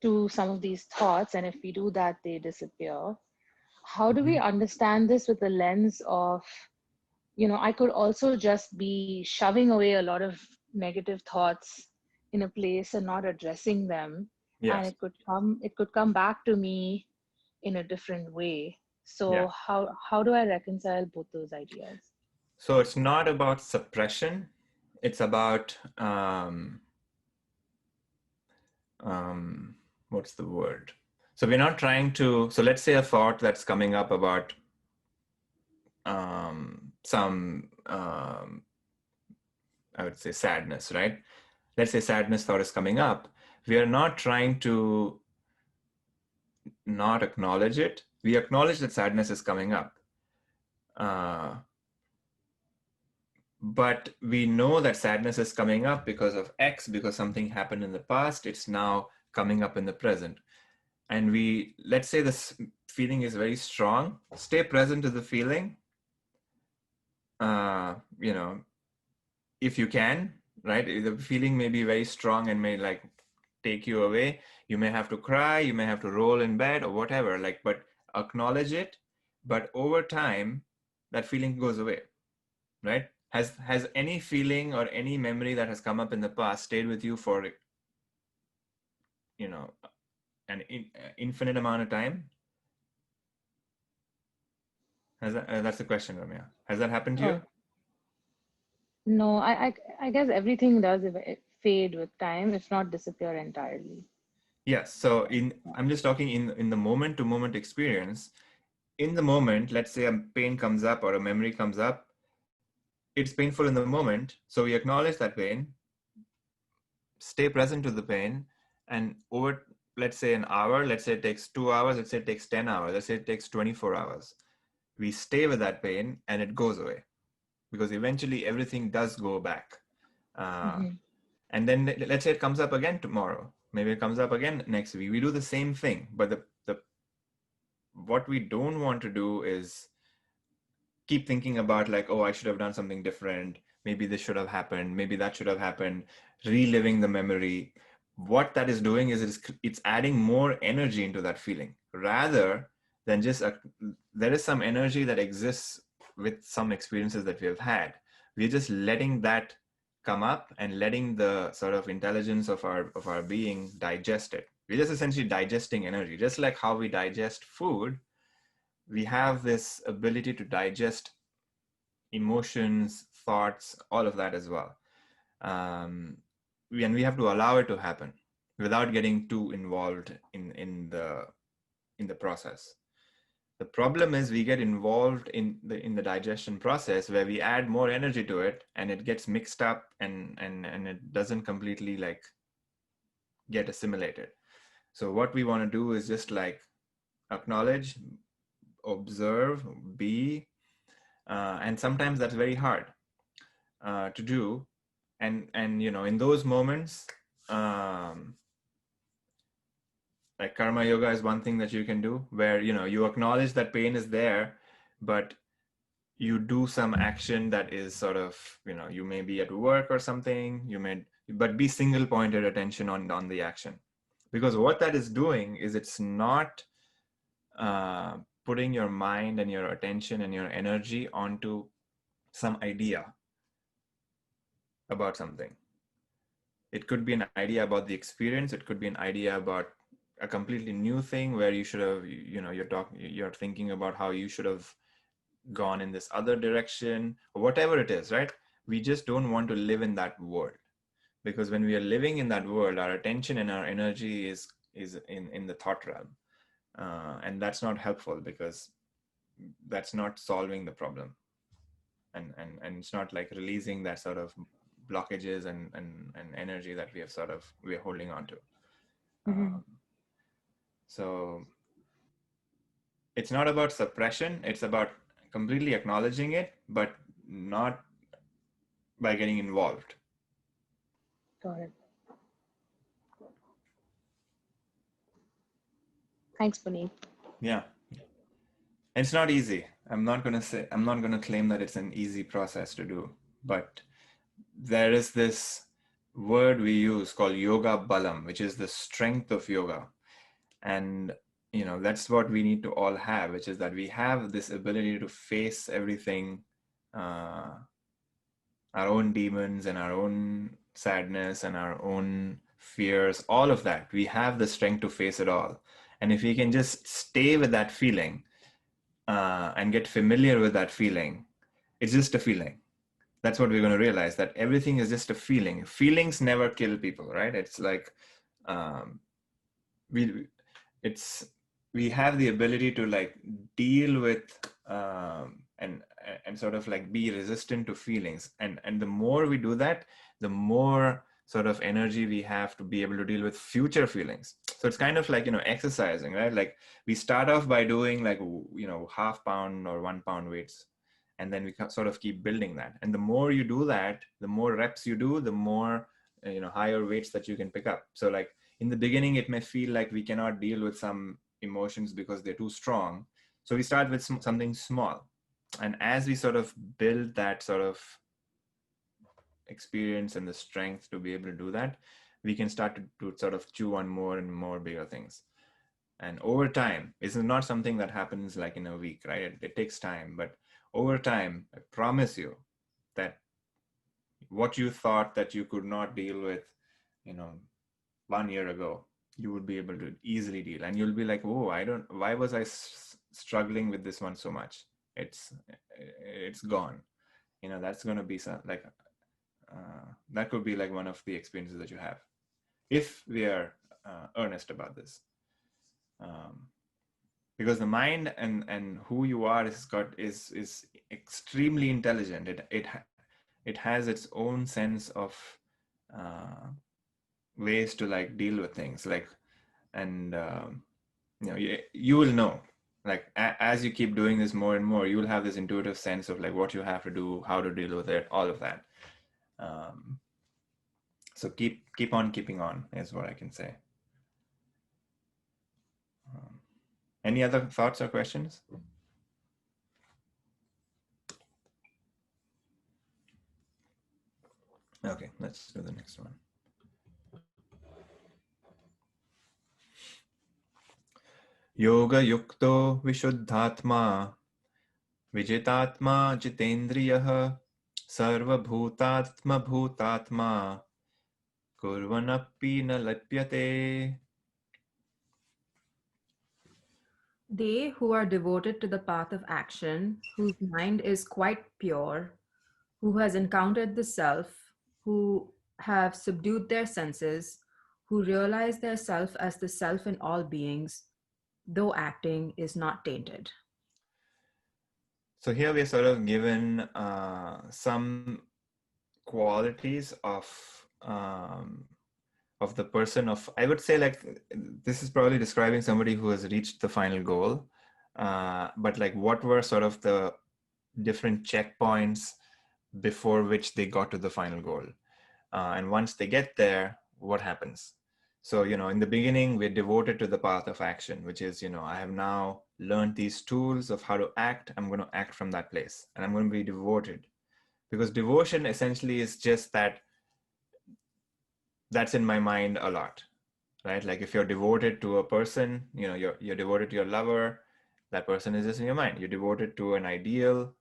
to some of these thoughts, and if we do that, they disappear. How do we Mhm. understand this with the lens of, I could also just be shoving away a lot of negative thoughts in a place and not addressing them, and Yes. it could come back to me in a different way. Yeah. So how do I reconcile both those ideas? So it's not about suppression. It's about what's the word? So we're not trying to. So let's say a thought that's coming up about some I would say sadness, right? Let's say sadness thought is coming up. We are not trying to not acknowledge it. We acknowledge that sadness is coming up. Uh, but we know that sadness is coming up because of X, because something happened in the past. It's now coming up in the present. And let's say this feeling is very strong. Stay present to the feeling, uh, you know, if you can, right? The feeling may be very strong and may like take you away. You may have to cry, you may have to roll in bed or whatever, like, but acknowledge it. But over time, that feeling goes away, right? Has any feeling or any memory that has come up in the past stayed with you for, you know, an infinite amount of time? That's the question, Ramya. Has that happened to you? Oh, no, I guess everything does fade with time, if not disappear entirely. Yes. So I'm just talking in the moment to moment experience. In the moment, let's say a pain comes up or a memory comes up, it's painful in the moment. So we acknowledge that pain, stay present to the pain, and over, let's say an hour, let's say it takes 2 hours, let's say it takes 10 hours, let's say it takes 24 hours. We stay with that pain and it goes away because eventually everything does go back. Uh, Hmm. and then let's say it comes up again tomorrow. Maybe it comes up again next week. We do the same thing, but the what we don't want to do is keep thinking about like, oh, I should have done something different. Maybe this should have happened. Maybe that should have happened. Reliving the memory. What that is doing is it's adding more energy into that feeling rather than just there is some energy that exists with some experiences that we have had. We're just letting that come up and letting the sort of intelligence of our being digest it. We're just essentially digesting energy, just like how we digest food. We have this ability to digest emotions, thoughts, all of that as well. Um, and we have to allow it to happen without getting too involved in the process. The problem is we get involved in the digestion process where we add more energy to it and it gets mixed up and it doesn't completely like get assimilated. So what we want to do is just like acknowledge, observe, be, and sometimes that's very hard to do. And in those moments, um, like karma yoga is one thing that you can do where you acknowledge that pain is there, but you do some action that is sort of, you may be at work or something, but be single pointed attention on the action, because what that is doing is it's not putting your mind and your attention and your energy onto some idea about something. It could be an idea about the experience. It could be an idea about a completely new thing where you should have, you're thinking about how you should have gone in this other direction, or whatever it is, right? We just don't want to live in that world, because when we are living in that world, our attention and our energy is in the thought realm, and that's not helpful, because that's not solving the problem, and it's not like releasing that sort of blockages and energy that we're holding on to. Mm-hmm. So it's not about suppression, it's about completely acknowledging it, but not by getting involved. Got it. Thanks, Puneet. Yeah. And it's not easy. I'm not going to claim that it's an easy process to do, but there is this word we use called yoga balam, which is the strength of yoga. And that's what we need to all have, which is that we have this ability to face everything, our own demons and our own sadness and our own fears, all of that. We have the strength to face it all. And if we can just stay with that feeling, and get familiar with that feeling, it's just a feeling. That's what we're going to realize, that everything is just a feeling. Feelings never kill people, right? It's like, we have the ability to like deal with, and sort of like be resistant to feelings, and the more we do that, the more sort of energy we have to be able to deal with future feelings. So it's kind of like exercising, right? Like we start off by doing like half pound or 1 pound weights, and then we sort of keep building that, and the more you do that, the more reps you do, the more higher weights that you can pick up. So like in the beginning, it may feel like we cannot deal with some emotions because they're too strong. So we start with something small. And as we sort of build that sort of experience and the strength to be able to do that, we can start to sort of chew on more and more bigger things. And over time, this is not something that happens like in a week, right? It takes time. But over time, I promise you that what you thought that you could not deal with, 1 year ago, you would be able to easily deal, and you'll be like, oh, why was I struggling with this one so much? It's gone. That's going to be some like, that could be like one of the experiences that you have, if we are earnest about this, because the mind and who you are is extremely intelligent. It has its own sense of ways to like deal with things, like, and you will know, like as you keep doing this more and more, you will have this intuitive sense of like what you have to do, how to deal with it, all of that. So keep on keeping on is what I can say. Any other thoughts or questions? Okay, let's do the next one. Yoga yukto vishuddhatma vijitatma jitendriyah sarvabhutatma bhutatma kurvanapi na lapyate. They who are devoted to the path of action, whose mind is quite pure, who has encountered the self, who have subdued their senses, who realize their self as the self in all beings, though acting is not tainted. So here we are sort of given some qualities of the person of, I would say, like, this is probably describing somebody who has reached the final goal, but like what were sort of the different checkpoints before which they got to the final goal, and once they get there, what happens? So in the beginning, we're devoted to the path of action, which is I have now learned these tools of how to act. I'm going to act from that place, and I'm going to be devoted, because devotion essentially is just that, that's in my mind a lot, right? Like if you're devoted to a person, you're devoted to your lover, that person is just in your mind. You're devoted to an ideal,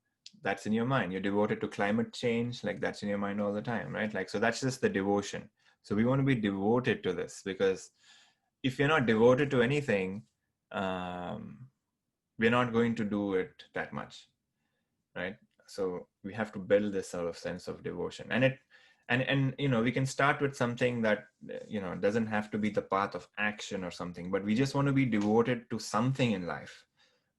that's in your mind. You're devoted to climate change, like that's in your mind all the time, right? Like, so that's just the devotion. So we want to be devoted to this, because if you're not devoted to anything, we're not going to do it that much, right? So we have to build this sort of sense of devotion, and we can start with something that doesn't have to be the path of action or something, but we just want to be devoted to something in life,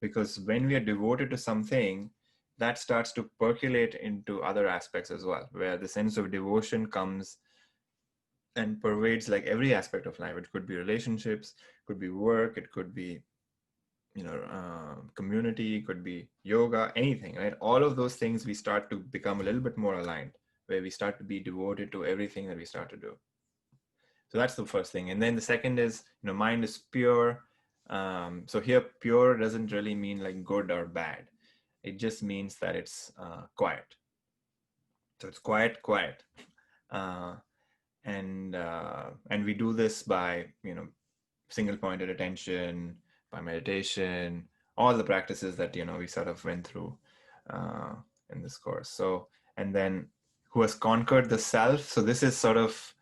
because when we are devoted to something, that starts to percolate into other aspects as well, where the sense of devotion comes and pervades like every aspect of life. It could be relationships, could be work, it could be community, could be yoga, anything, right? All of those things, we start to become a little bit more aligned, where we start to be devoted to everything that we start to do. So that's the first thing. And then the second is, mind is pure. So here, pure doesn't really mean like good or bad. It just means that it's quiet. So it's quiet. And we do this by single pointed attention, by meditation, all the practices that we sort of went through in this course. So, and then who has conquered the self. So this is sort of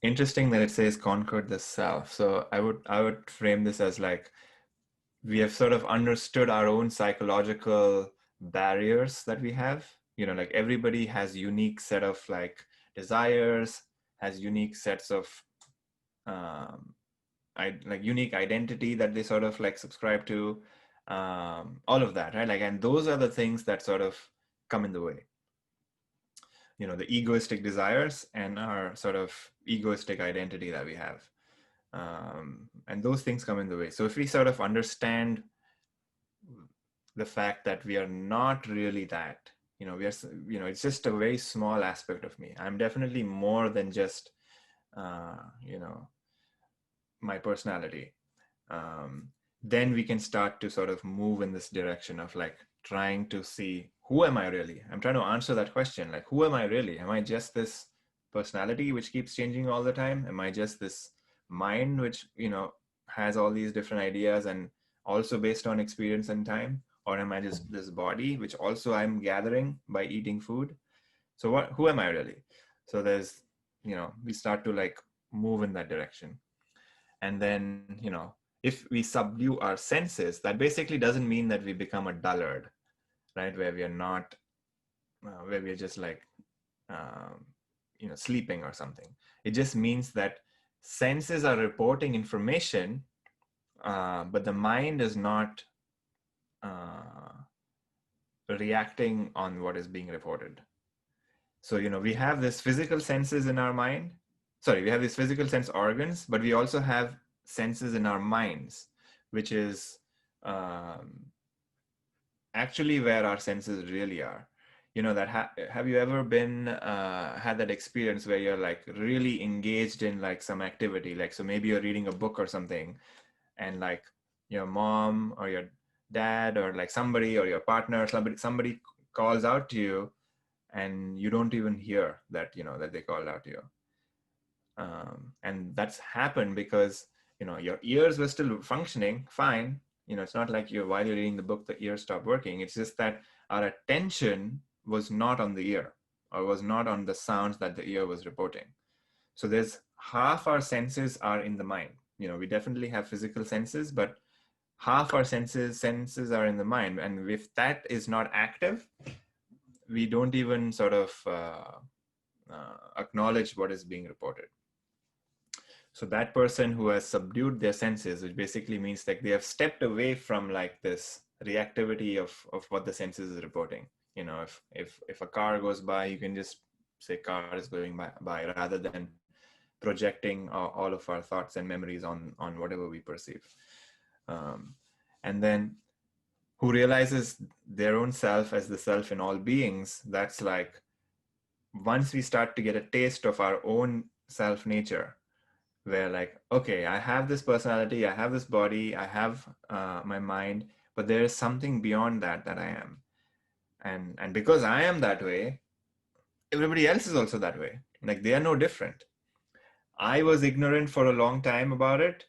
interesting that it says conquered the self. So I would frame this as like, we have sort of understood our own psychological barriers that we have. Like everybody has unique set of like desires, has unique sets of like unique identity that they sort of like subscribe to, all of that, right? Like, and those are the things that sort of come in the way. The egoistic desires and our sort of egoistic identity that we have. And those things come in the way. So if we sort of understand the fact that we are not really that, we are, it's just a very small aspect of me. I'm definitely more than just, my personality. Then we can start to sort of move in this direction of like trying to see, who am I really? I'm trying to answer that question. Like, who am I really? Am I just this personality which keeps changing all the time? Am I just this mind which, has all these different ideas and also based on experience and time? Or am I just this body which also I'm gathering by eating food? So who am I really? So there's, we start to like move in that direction. And then, if we subdue our senses, that basically doesn't mean that we become a dullard, right? Where we are not, where we are just like, sleeping or something. It just means that senses are reporting information, but the mind is not reacting on what is being reported. So, we have this physical senses in our mind. Sorry, we have these physical sense organs, but we also have senses in our minds, which is actually where our senses really are. That have you ever been had that experience where you're like really engaged in like some activity, like, so maybe you're reading a book or something, and like your mom or your dad or like somebody or your partner or somebody calls out to you, and you don't even hear that that they called out to you. And that's happened because your ears were still functioning fine. It's not like while you're reading the book the ears stop working. It's just that our attention was not on the ear, or was not on the sounds that the ear was reporting. So there's half our senses are in the mind. We definitely have physical senses, but half our senses are in the mind. And if that is not active, we don't even sort of acknowledge what is being reported. So that person who has subdued their senses, which basically means that they have stepped away from like this reactivity of what the senses is reporting. If a car goes by, you can just say car is going by rather than projecting all of our thoughts and memories on whatever we perceive. And then who realizes their own self as the self in all beings, that's like, once we start to get a taste of our own self nature, where like, okay, I have this personality, I have this body, I have my mind, but there is something beyond that I am. And because I am that way, everybody else is also that way. Like, they are no different. I was ignorant for a long time about it.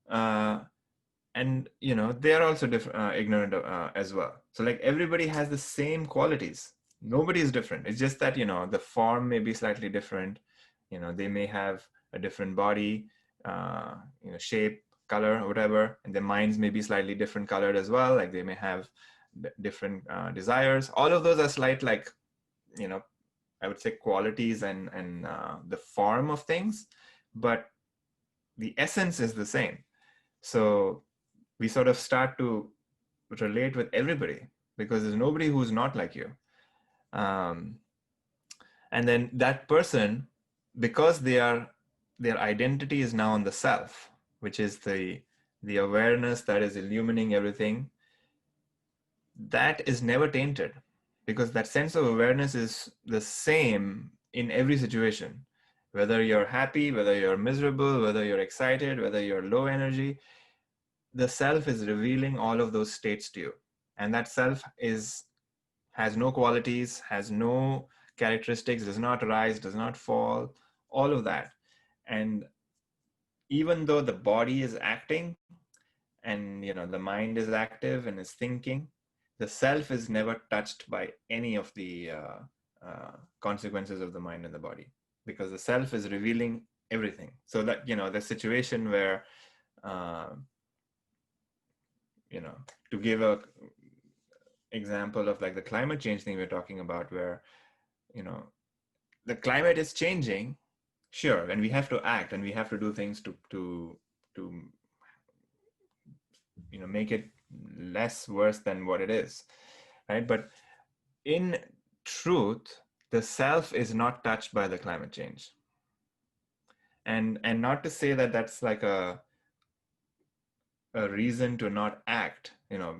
And they are also ignorant as well. So like, everybody has the same qualities. Nobody is different. It's just that the form may be slightly different, They may have a different body, shape, color, whatever, and their minds may be slightly different colored as well. Like they may have different desires. All of those are slight, like, I would say qualities and the form of things, but the essence is the same. So we sort of start to relate with everybody because there's nobody who's not like you. And then that person, because their identity is now on the self, which is the awareness that is illumining everything, that is never tainted, because that sense of awareness is the same in every situation, whether you're happy, whether you're miserable, whether you're excited, whether you're low energy. The self is revealing all of those states to you, and that self has no qualities, has no characteristics, does not rise, does not fall, all of that. And even though the body is acting, and the mind is active and is thinking, the self is never touched by any of the consequences of the mind and the body, because the self is revealing everything. So that the situation where to give a example of like the climate change thing we're talking about, where the climate is changing, sure, and we have to act and we have to do things to make it less worse than what it is, right? But in truth, the self is not touched by the climate change. And not to say that that's like a reason to not act. We are,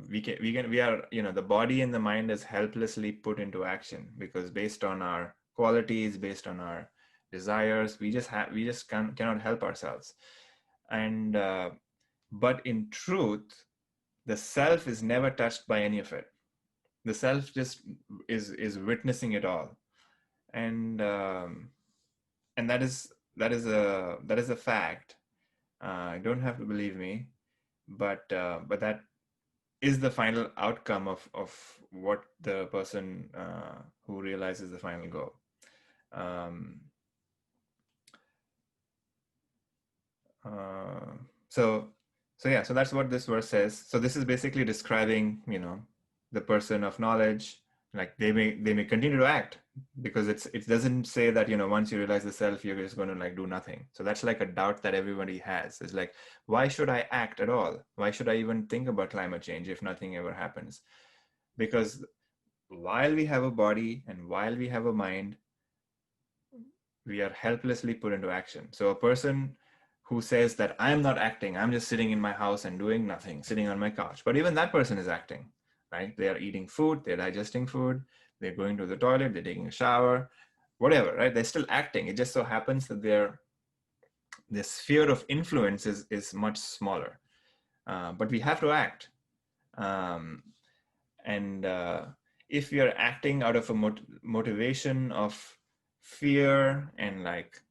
the body and the mind is helplessly put into action, because based on our qualities, based on our desires, we just cannot help ourselves. And but in truth, the self is never touched by any of it. The self just is witnessing it all. And that is a fact. You don't have to believe me, but that is the final outcome of what the person who realizes the final goal. So that's what this verse says. So this is basically describing, the person of knowledge. Like they may continue to act, because it doesn't say that, once you realize the self, you're just going to like do nothing. So that's like a doubt that everybody has. It's like, why should I act at all? Why should I even think about climate change if nothing ever happens? Because while we have a body and while we have a mind, we are helplessly put into action. So a person who says that I'm not acting, I'm just sitting in my house and doing nothing, sitting on my couch, but even that person is acting, right? They are eating food, they're digesting food, they're going to the toilet, they're taking a shower, whatever, right? They're still acting. It just so happens that their sphere of influence is much smaller, but we have to act. And if we are acting out of a motivation of fear and like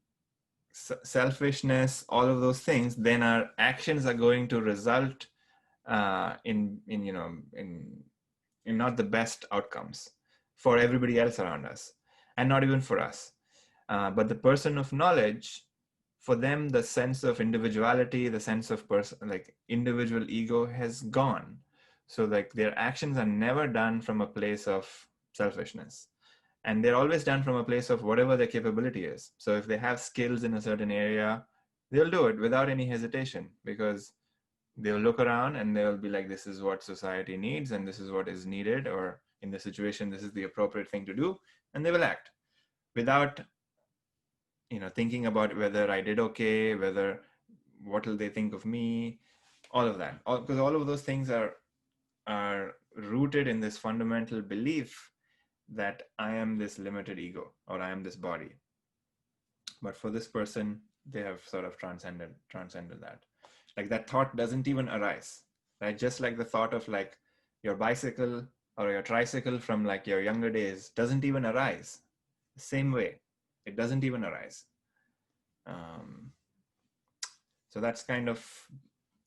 selfishness, all of those things, then our actions are going to result in not the best outcomes for everybody else around us, and not even for us. But the person of knowledge, for them, the sense of individuality, the sense of like individual ego has gone. So like their actions are never done from a place of selfishness, and they're always done from a place of whatever their capability is. So if they have skills in a certain area, they'll do it without any hesitation, because they'll look around and they'll be like, this is what society needs and this is what is needed, or in the situation, this is the appropriate thing to do, and they will act without thinking about whether I did okay, whether what will they think of me, all of that, because all of those things are rooted in this fundamental belief that I am this limited ego, or I am this body. But for this person, they have sort of transcended that. Like that thought doesn't even arise, right? Just like the thought of like your bicycle or your tricycle from like your younger days doesn't even arise. The same way, it doesn't even arise. So that's kind of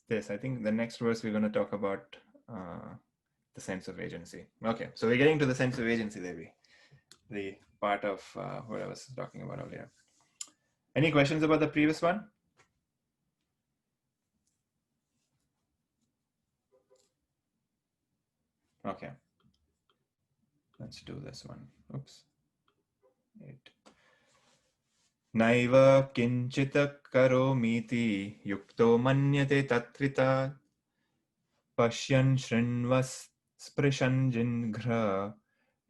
this. I think the next verse we're going to talk about the sense of agency. Okay, so we're getting to the sense of agency, Devi, the part of what I was talking about earlier. Any questions about the previous one? Okay, let's do this one. Oops. 8. Naiva kinchita karomiti yukto manyate tatvita pashyan shrinvas sprishan jinghra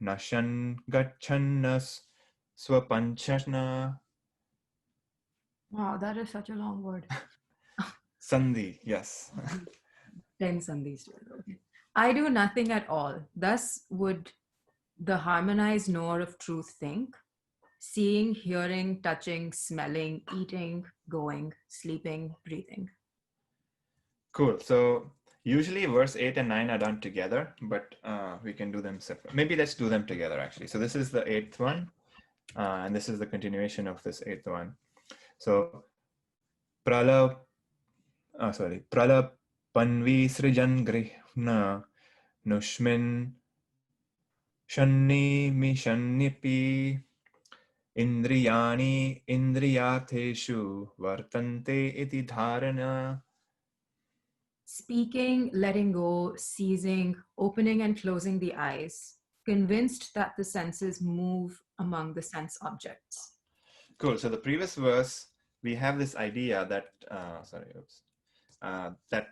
nashan gachannas swapanchana. Wow, that is such a long word. Sandhi, yes. 10 sandhis. Okay. I do nothing at all. Thus would the harmonized knower of truth think: seeing, hearing, touching, smelling, eating, going, sleeping, breathing. Cool. So usually verse 8 and 9 are done together, but we can do them separate. Maybe let's do them together actually. So this is the 8th one, and this is the continuation of this 8th one. So prala, prala panvi srijan grihna nushmin shanni mishannipi indriyani indriyartheshu vartante iti dharana. Speaking, letting go, seizing, opening and closing the eyes, convinced that the senses move among the sense objects. Cool. So the previous verse, we have this idea that, that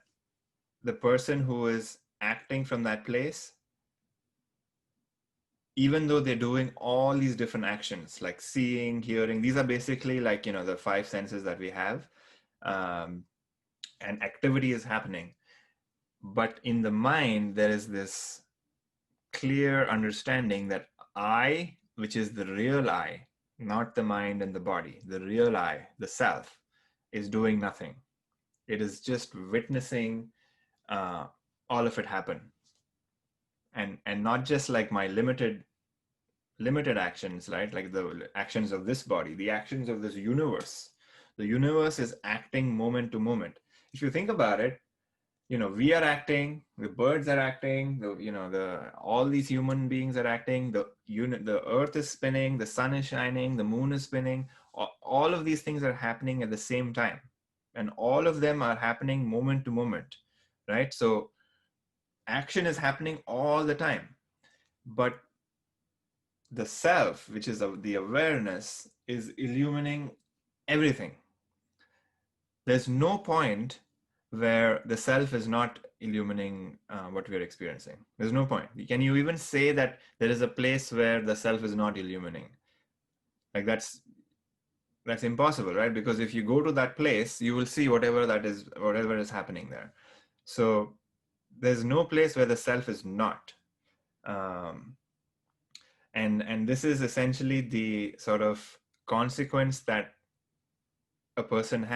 the person who is acting from that place, even though they're doing all these different actions, like seeing, hearing, these are basically like, the 5 senses that we have, and activity is happening. But in the mind, there is this clear understanding that I, which is the real I, not the mind and the body, the real I, the self, is doing nothing. It is just witnessing all of it happen, and not just like my limited actions, right? Like the actions of this body, the actions of this universe. The universe is acting moment to moment. If you think about it, we are acting, the birds are acting, all these human beings are acting, the earth is spinning, the sun is shining, the moon is spinning. All of these things are happening at the same time, and all of them are happening moment to moment, right? So action is happening all the time, but the self, which is the awareness, is illuminating everything. There's no point where the self is not illuminating what we are experiencing. There's no point. Can you even say that there is a place where the self is not illuminating? Like that's impossible, right? Because if you go to that place, you will see whatever is happening there. So there's no place where the self is not. And this is essentially the sort of consequence that a person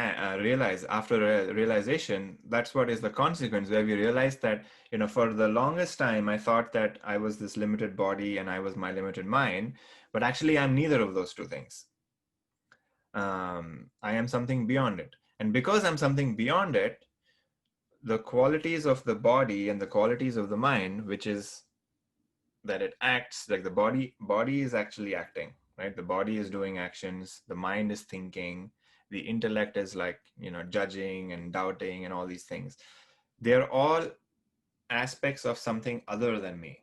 realize after realization. That's what is the consequence, where we realize that for the longest time I thought that I was this limited body and I was my limited mind, but actually I'm neither of those two things. I am something beyond it, and because I'm something beyond it, the qualities of the body and the qualities of the mind, which is that it acts, like the body is actually acting, right? The body is doing actions, the mind is thinking, the intellect is like judging and doubting and all these things. They're all aspects of something other than me,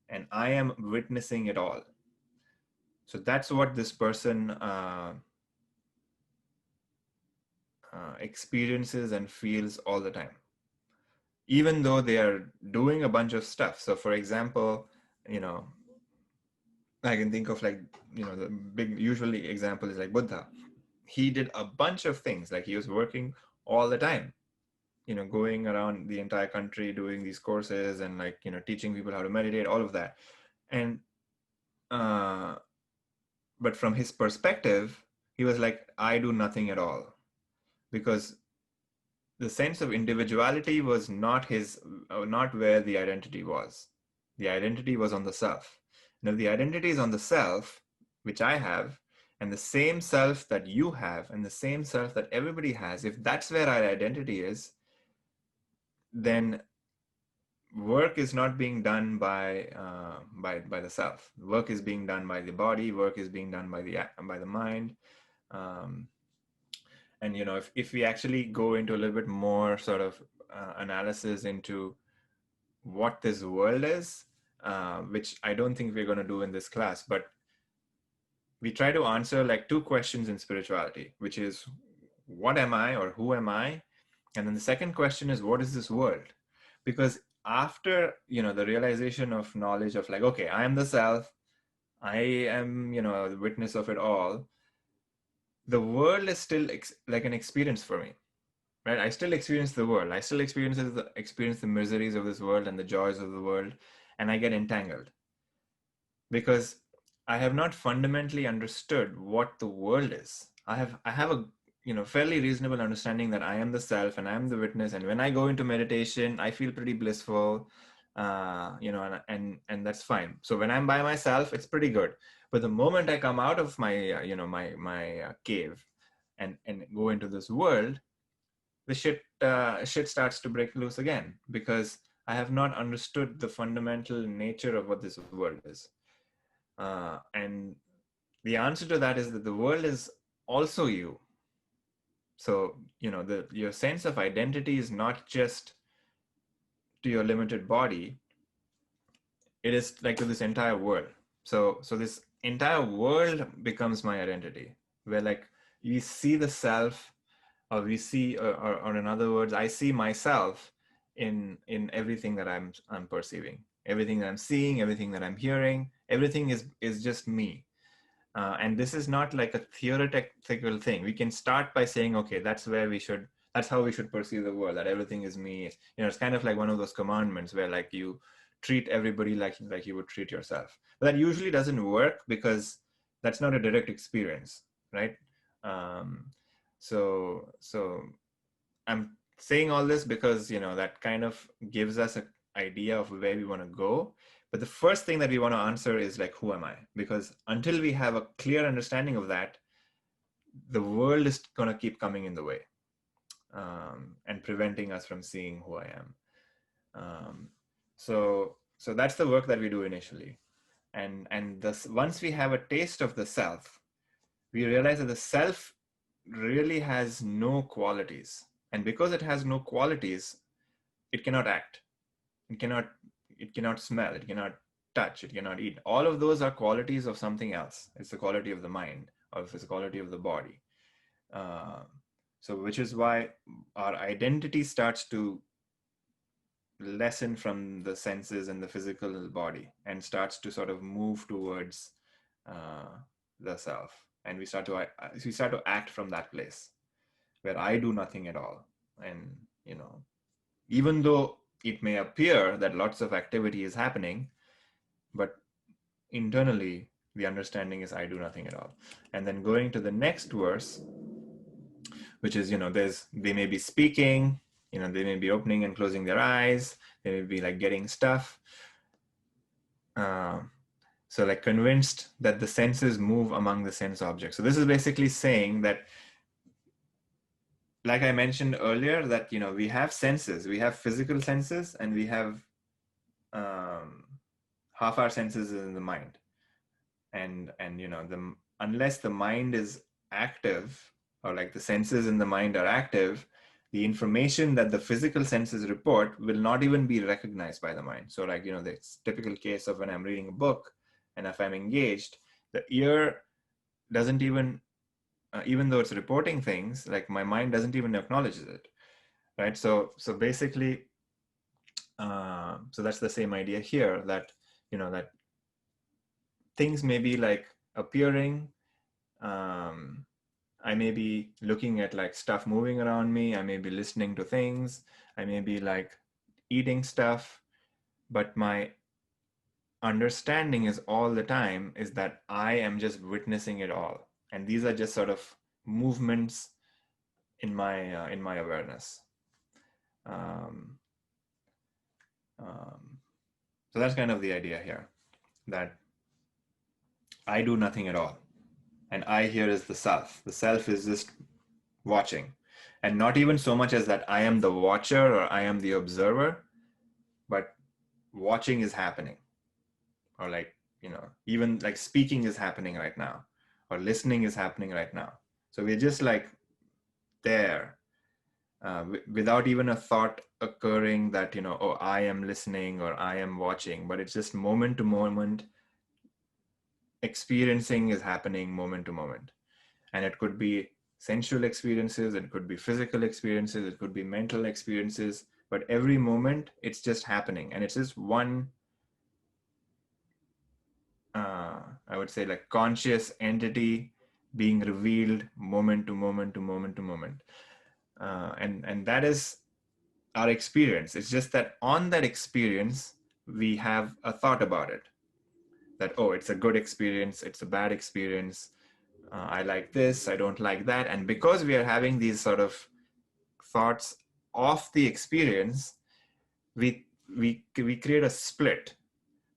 and I am witnessing it all. So that's what this person experiences and feels all the time, even though they are doing a bunch of stuff. So for example, I can think of like, the big usually example is like Buddha. He did a bunch of things, like he was working all the time, going around the entire country doing these courses and like, teaching people how to meditate, all of that. And, but from his perspective, he was like, I do nothing at all, because the sense of individuality was not not where the identity was. The identity was on the self. Now the identity is on the self, which I have, and the same self that you have, and the same self that everybody has. If that's where our identity is, then work is not being done by the self. Work is being done by the body. Work is being done by the mind. Um, and if we actually go into a little bit more sort of analysis into what this world is, which I don't think we're going to do in this class, but we try to answer like two questions in spirituality, which is what am I, or who am I? And then the second question is, what is this world? Because after the realization of knowledge of like, okay, I am the self, I am the witness of it all, the world is still like an experience for me, right? I still experience the world, I still experience the miseries of this world and the joys of the world, and I get entangled because I have not fundamentally understood what the world is. I have a fairly reasonable understanding that I am the self and I am the witness, and when I go into meditation I feel pretty blissful, and that's fine. So when I'm by myself it's pretty good, but the moment I come out of my my cave and go into this world, the shit starts to break loose again, because I have not understood the fundamental nature of what this world is. And the answer to that is that the world is also you. So your sense of identity is not just to your limited body, it is like to this entire world. So this entire world becomes my identity, where like we see the self, or we see, or in other words, I see myself in everything that I'm perceiving, everything that I'm seeing, everything that I'm hearing, everything is just me. And this is not like a theoretical thing. We can start by saying, okay, that's how we should perceive the world, that everything is me. It's kind of like one of those commandments where like you treat everybody like you would treat yourself. But that usually doesn't work because that's not a direct experience, right? Um, so I'm saying all this because that kind of gives us an idea of where we want to go. But the first thing that we want to answer is like, who am I? Because until we have a clear understanding of that, the world is going to keep coming in the way, and preventing us from seeing who I am. So that's the work that we do initially. And this, once we have a taste of the self, we realize that the self really has no qualities. And because it has no qualities, it cannot act. It cannot smell, it cannot touch, it cannot eat. All of those are qualities of something else. It's the quality of the mind, or it's the quality of the body. Uh, so which is why our identity starts to lessen from the senses and the physical body, and starts to sort of move towards uh, the self. And we start to act from that place where I do nothing at all. And even though it may appear that lots of activity is happening, but internally the understanding is I do nothing at all. And then going to the next verse, which is they may be speaking, they may be opening and closing their eyes, they may be like getting stuff, so like convinced that the senses move among the sense objects. So this is basically saying that, like I mentioned earlier, that we have senses, we have physical senses, and we have half our senses in the mind. And unless the mind is active, or like the senses in the mind are active, the information that the physical senses report will not even be recognized by the mind. So like the typical case of when I'm reading a book, and if I'm engaged, the ear doesn't even though it's reporting things, like my mind doesn't even acknowledge it, right? So basically, so that's the same idea here, that that things may be like appearing. I may be looking at like stuff moving around me, I may be listening to things, I may be like eating stuff, but my understanding is all the time is that I am just witnessing it all, and these are just sort of movements in my awareness. Um, so that's kind of the idea here, that I do nothing at all, and I here is the self. The self is just watching, and not even so much as that I am the watcher or I am the observer, but watching is happening, or like even like speaking is happening right now, or listening is happening right now. So we're just like there, without even a thought occurring that, oh, I am listening or I am watching, but it's just moment to moment experiencing is happening moment to moment. And it could be sensual experiences, it could be physical experiences, it could be mental experiences, but every moment it's just happening. And it's just one, I would say, like conscious entity being revealed moment to moment to moment to moment. And that is our experience. It's just that on that experience, we have a thought about it. That, oh, it's a good experience, it's a bad experience, I like this, I don't like that. And because we are having these sort of thoughts of the experience, we create a split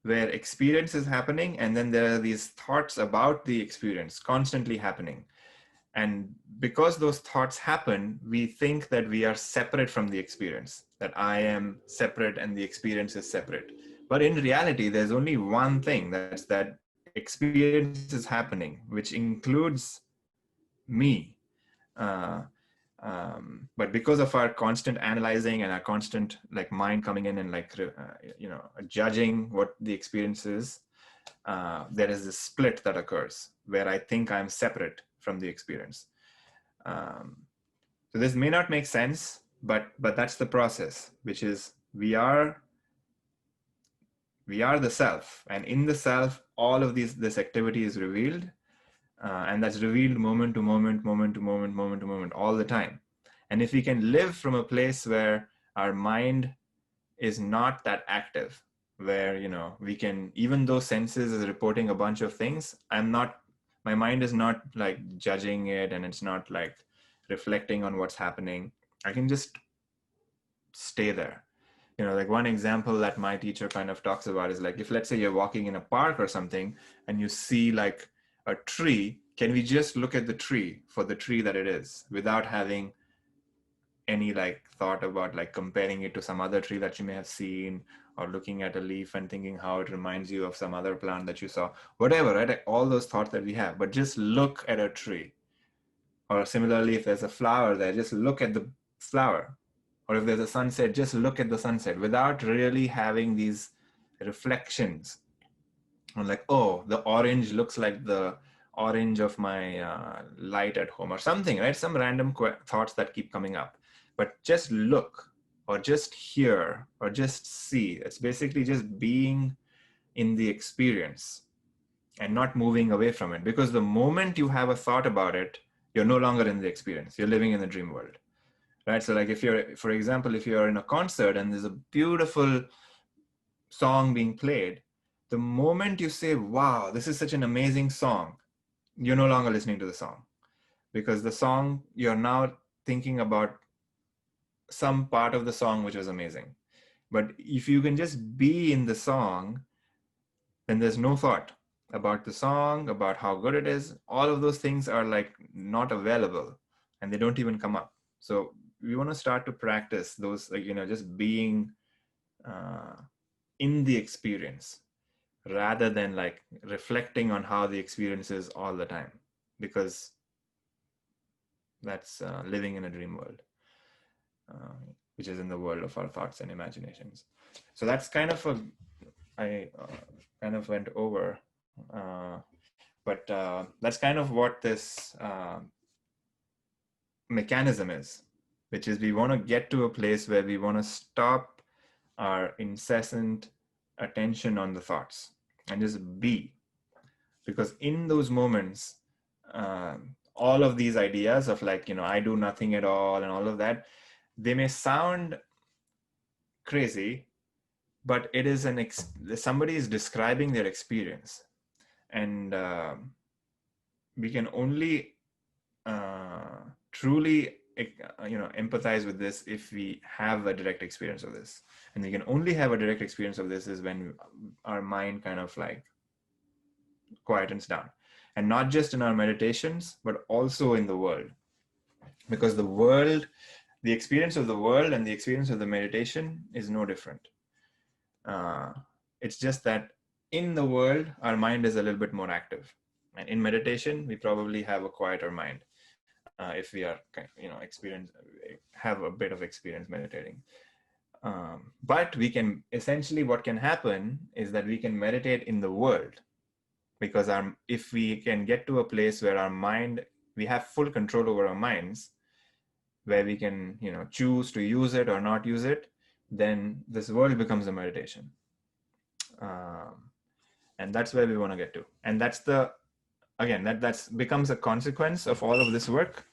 where experience is happening and then there are these thoughts about the experience constantly happening. And because those thoughts happen, we think that we are separate from the experience, that I am separate and the experience is separate. But in reality, there's only one thing, that's that experience is happening, which includes me. Uh, but because of our constant analyzing and our constant like mind coming in and like judging what the experience is, there is this split that occurs where I think I'm separate from the experience. So this may not make sense, but that's the process, which is we are the self, and in the self, all of this activity is revealed, and that's revealed moment to moment, moment to moment, moment to moment, all the time. And if we can live from a place where our mind is not that active, where we can, even though senses is reporting a bunch of things, my mind is not like judging it, and it's not like reflecting on what's happening. I can just stay there. Like one example that my teacher kind of talks about is like, if let's say you're walking in a park or something and you see like a tree, can we just look at the tree for the tree that it is without having any like thought about like comparing it to some other tree that you may have seen, or looking at a leaf and thinking how it reminds you of some other plant that you saw, whatever, right? Like all those thoughts that we have, but just look at a tree. Or similarly, if there's a flower there, just look at the flower. Or if there's a sunset, just look at the sunset without really having these reflections on like, oh, the orange looks like the orange of my light at home or something, right? Some random thoughts that keep coming up. But just look, or just hear, or just see. It's basically just being in the experience and not moving away from it. Because the moment you have a thought about it, you're no longer in the experience. You're living in the dream world, right? So like if you're, for example, if you're in a concert and there's a beautiful song being played, the moment you say, wow, this is such an amazing song, you're no longer listening to the song. Because the song, you're now thinking about some part of the song which was amazing. But if you can just be in the song, then there's no thought about the song, about how good it is. All of those things are like not available, and they don't even come up. So we want to start to practice those, like, just being in the experience rather than like reflecting on how the experience is all the time, because that's living in a dream world, which is in the world of our thoughts and imaginations. So that's kind of I kind of went over, but that's kind of what this mechanism is, which is we want to get to a place where we want to stop our incessant attention on the thoughts and just be. Because in those moments, all of these ideas of like, I do nothing at all and all of that, they may sound crazy, but it is somebody is describing their experience. And we can only truly empathize with this if we have a direct experience of this. And we can only have a direct experience of this is when our mind kind of like quietens down, and not just in our meditations, but also in the world. Because the experience of the world and the experience of the meditation is no different. It's just that in the world, our mind is a little bit more active. And in meditation, we probably have a quieter mind. if we are, have a bit of experience meditating. But we can, essentially what can happen is that we can meditate in the world, because if we can get to a place where our mind, we have full control over our minds, where we can, choose to use it or not use it, then this world becomes a meditation. And that's where we want to get to. And that's that's becomes a consequence of all of this work.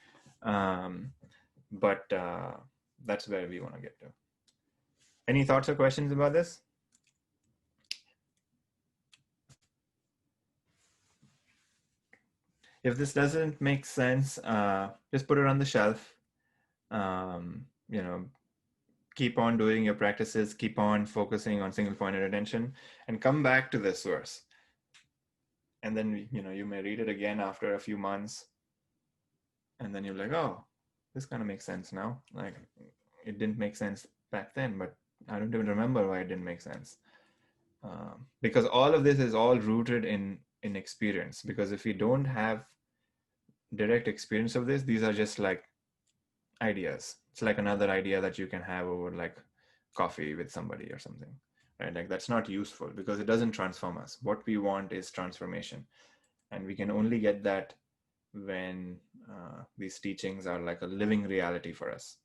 But that's where we want to get to. Any thoughts or questions about this? If this doesn't make sense, just put it on the shelf. Keep on doing your practices, keep on focusing on single-pointed attention, and come back to this verse. And then, you may read it again after a few months, and then you're like, oh, this kind of makes sense now. Like, it didn't make sense back then, but I don't even remember why it didn't make sense. Because all of this is all rooted in experience. Because if you don't have direct experience of this, these are just like ideas. It's like another idea that you can have over like coffee with somebody or something, right? Like, that's not useful because it doesn't transform us. What we want is transformation, and we can only get that when these teachings are like a living reality for us.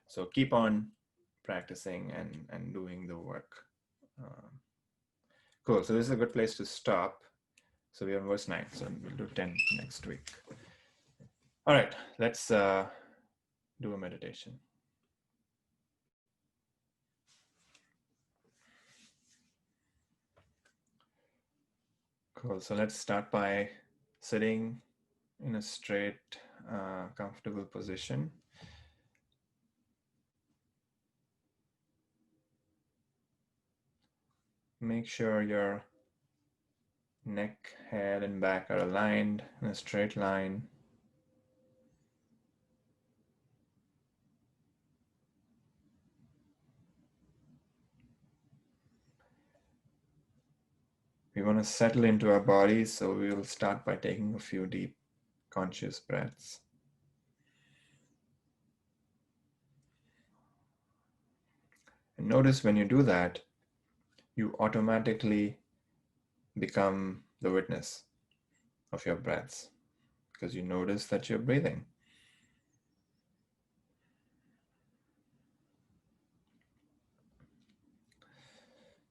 So keep on practicing and doing the work. Cool. So this is a good place to stop. So we are on verse 9. So we'll do 10 next week. All right. Let's do a meditation. Cool. So let's start by sitting in a straight, comfortable position. Make sure your neck, head, and back are aligned in a straight line. We want to settle into our bodies, so we will start by taking a few deep, conscious breaths. And notice when you do that, you automatically become the witness of your breaths, because you notice that you're breathing.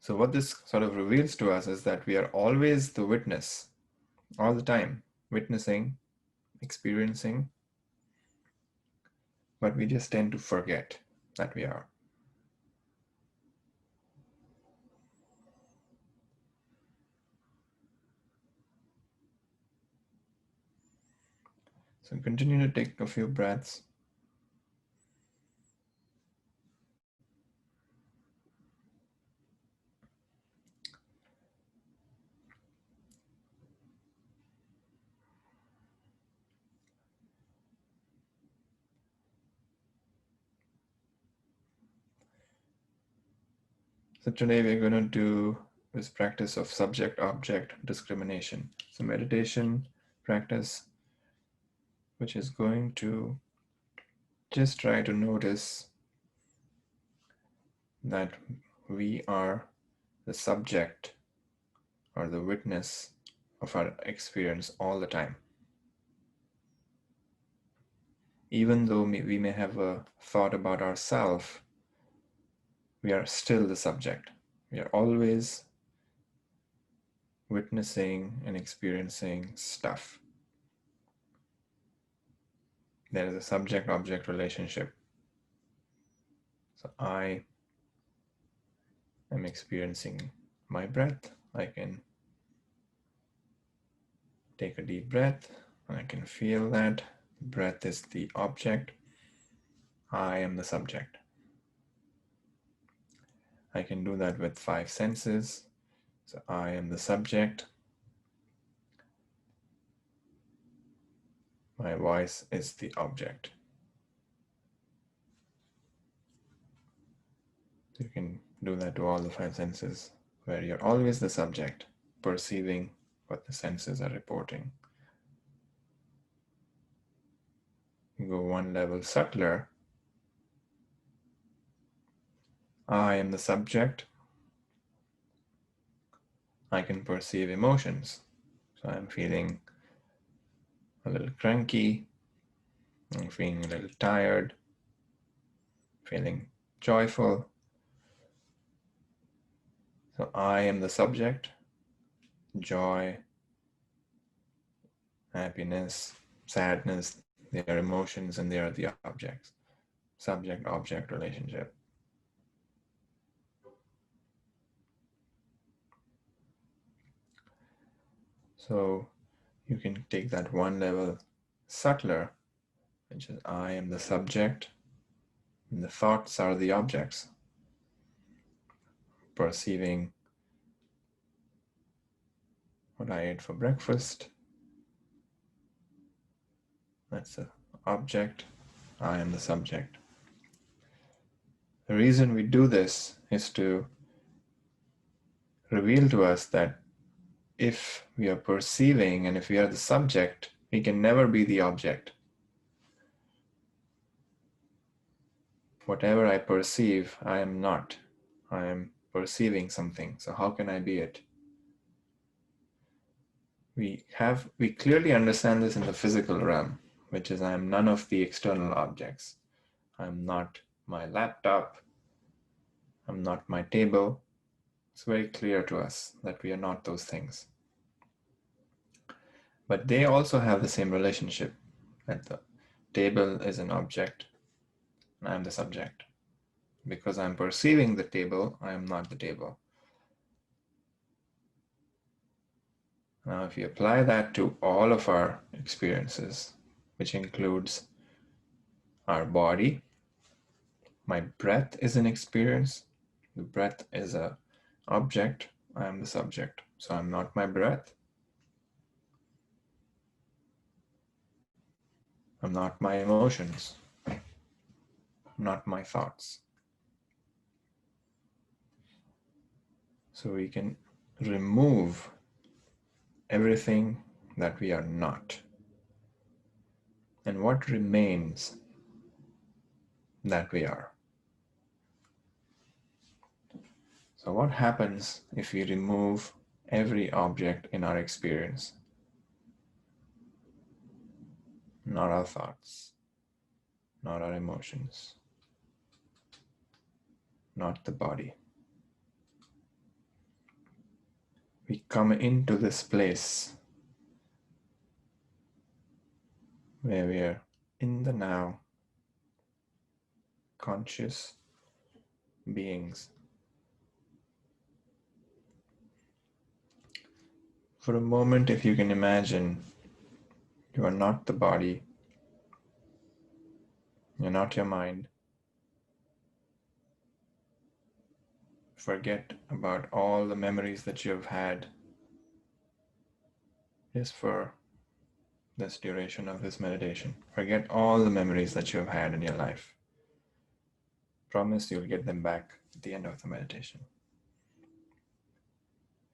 So what this sort of reveals to us is that we are always the witness, all the time, witnessing, experiencing, but we just tend to forget that we are. So continue to take a few breaths. So today we're going to do this practice of subject-object discrimination. So meditation practice, which is going to just try to notice that we are the subject or the witness of our experience all the time. Even though we may have a thought about ourselves, we are still the subject. We are always witnessing and experiencing stuff. There is a subject-object relationship. So I am experiencing my breath. I can take a deep breath. I can feel that breath is the object. I am the subject. I can do that with 5 senses. So I am the subject. My voice is the object. You can do that to all the 5 senses, where you're always the subject, perceiving what the senses are reporting. go one level subtler, I am the subject. I can perceive emotions. So I'm feeling a little cranky, I'm feeling a little tired, feeling joyful. So I am the subject. Joy, happiness, sadness, they are emotions and they are the objects. Subject-object relationship. So you can take that one level subtler, which is I am the subject, and the thoughts are the objects. Perceiving what I ate for breakfast, that's the object, I am the subject. The reason we do this is to reveal to us that if we are perceiving and if we are the subject, we can never be the object. Whatever I perceive, I am not. I am perceiving something. So how can I be it? We clearly understand this in the physical realm, which is I am none of the external objects. I'm not my laptop. I'm not my table. It's very clear to us that we are not those things. But they also have the same relationship, that the table is an object and I'm the subject. Because I'm perceiving the table, I am not the table. Now, if you apply that to all of our experiences, which includes our body, my breath is an experience. The breath is an object. I am the subject. So I'm not my breath. I'm not my emotions. I'm not my thoughts. So we can remove everything that we are not. And what remains that we are? So what happens if we remove every object in our experience? Not our thoughts, not our emotions, not the body. We come into this place where we are in the now, conscious beings. For a moment, if you can imagine, you are not the body, you're not your mind. Forget about all the memories that you have had just for this duration of this meditation. Forget all the memories that you have had in your life. Promise you'll get them back at the end of the meditation.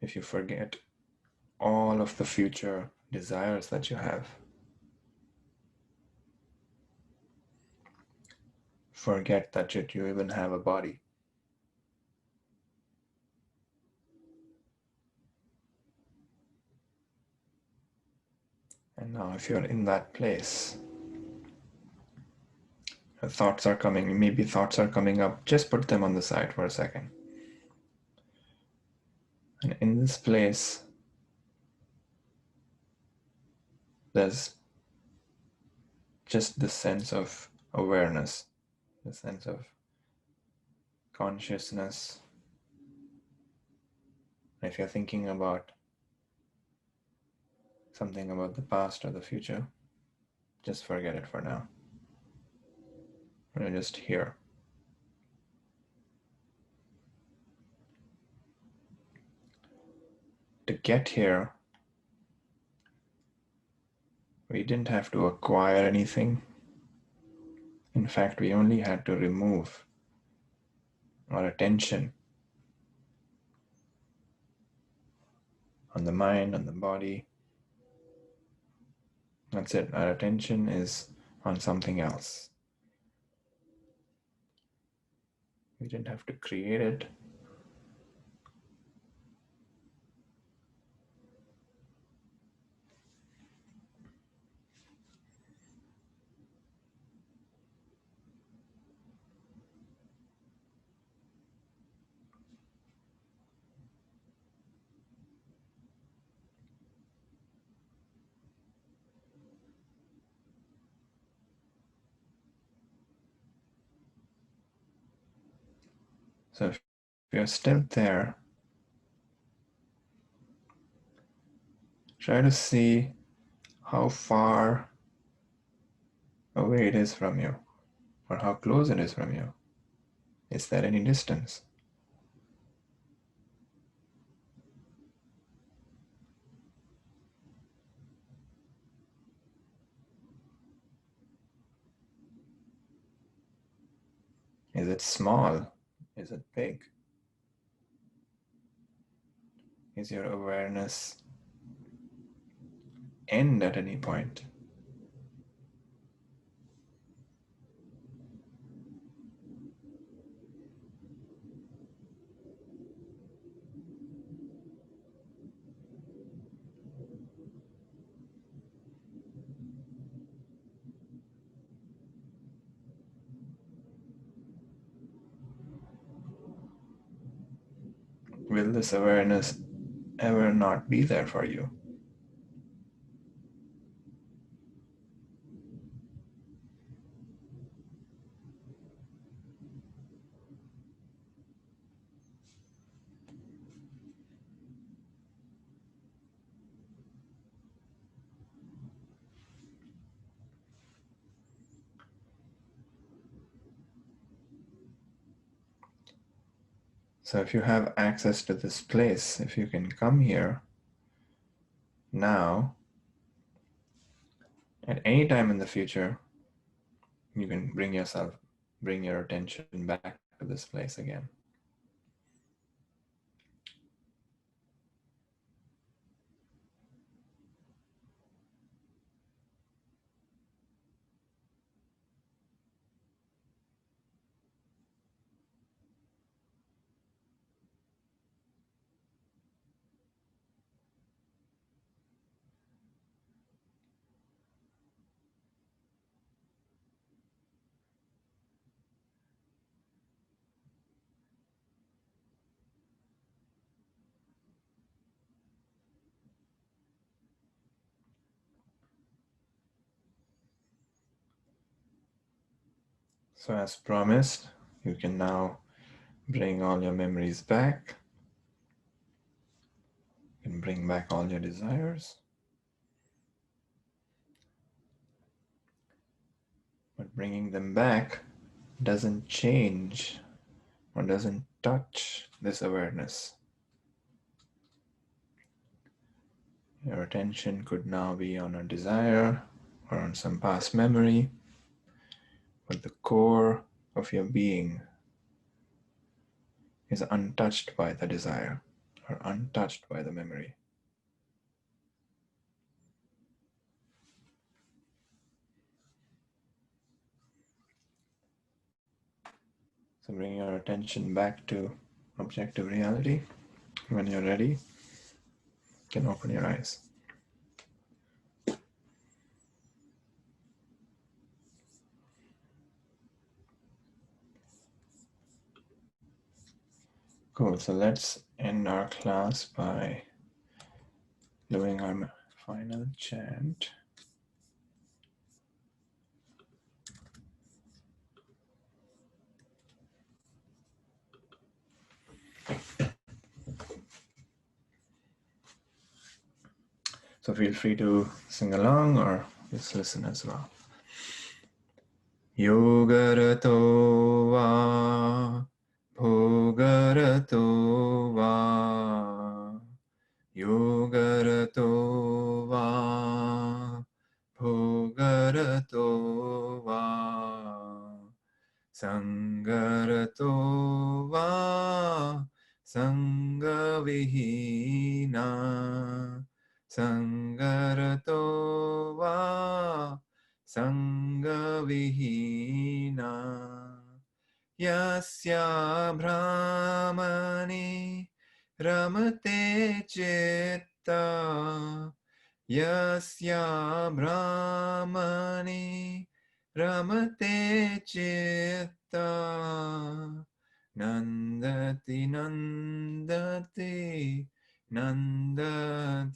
If you forget all of the future desires that you have, forget that you even have a body. And now if you're in that place, thoughts are coming, maybe thoughts are coming up, just put them on the side for a second. And in this place, there's just this sense of awareness, the sense of consciousness. If you're thinking about something about the past or the future, just forget it for now. You're just here. To get here, we didn't have to acquire anything. In fact, we only had to remove our attention on the mind, on the body. That's it. Our attention is on something else. We didn't have to create it. So if you're still there, try to see how far away it is from you, or how close it is from you. Is there any distance? Is it small? Is it big? Is your awareness end at any point? Will this awareness ever not be there for you? So if you have access to this place, if you can come here now, at any time in the future, you can bring your attention back to this place again. So as promised, you can now bring all your memories back. You can bring back all your desires. But bringing them back doesn't change or doesn't touch this awareness. Your attention could now be on a desire or on some past memory, but the core of your being is untouched by the desire or untouched by the memory. So bring your attention back to objective reality. When you're ready, you can open your eyes. Cool, so let's end our class by doing our final chant. So feel free to sing along or just listen as well. Yogarato va bhogarato va Yogarato va bhogarato va Sangarato va sangavihina Sangarato va sangavihina vihina yasya brahmani ramate chitta yasya brahmani ramate chitta nandati nandati nandatyeva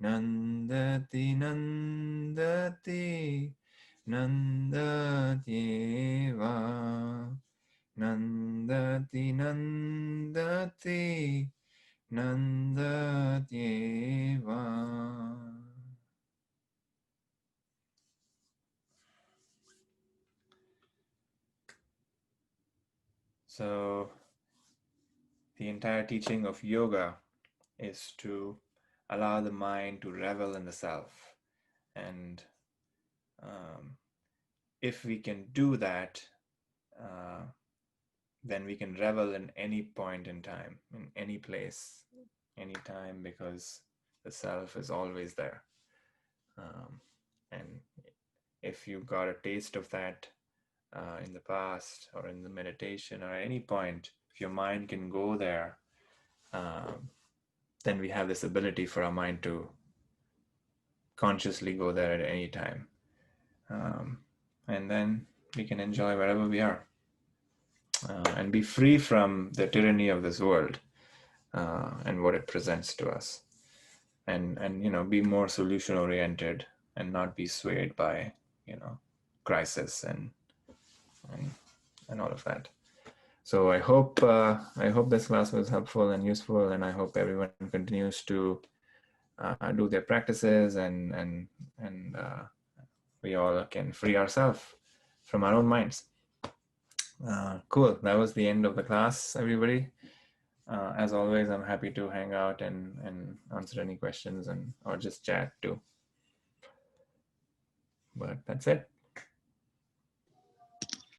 nandati nandati nandatyeva nandati nandati nandatyeva. So the entire teaching of yoga is to allow the mind to revel in the self. And if we can do that, then we can revel in any point in time, in any place, any time, because the self is always there. And if you got a taste of that in the past or in the meditation or at any point, if your mind can go there, then we have this ability for our mind to consciously go there at any time. And then we can enjoy wherever we are and be free from the tyranny of this world and what it presents to us. And you know, be more solution oriented and not be swayed by, you know, crisis and all of that. So I hope this class was helpful and useful, and I hope everyone continues to do their practices and we all can free ourselves from our own minds. Cool. That was the end of the class, everybody. As always, I'm happy to hang out and answer any questions or just chat too. But that's it.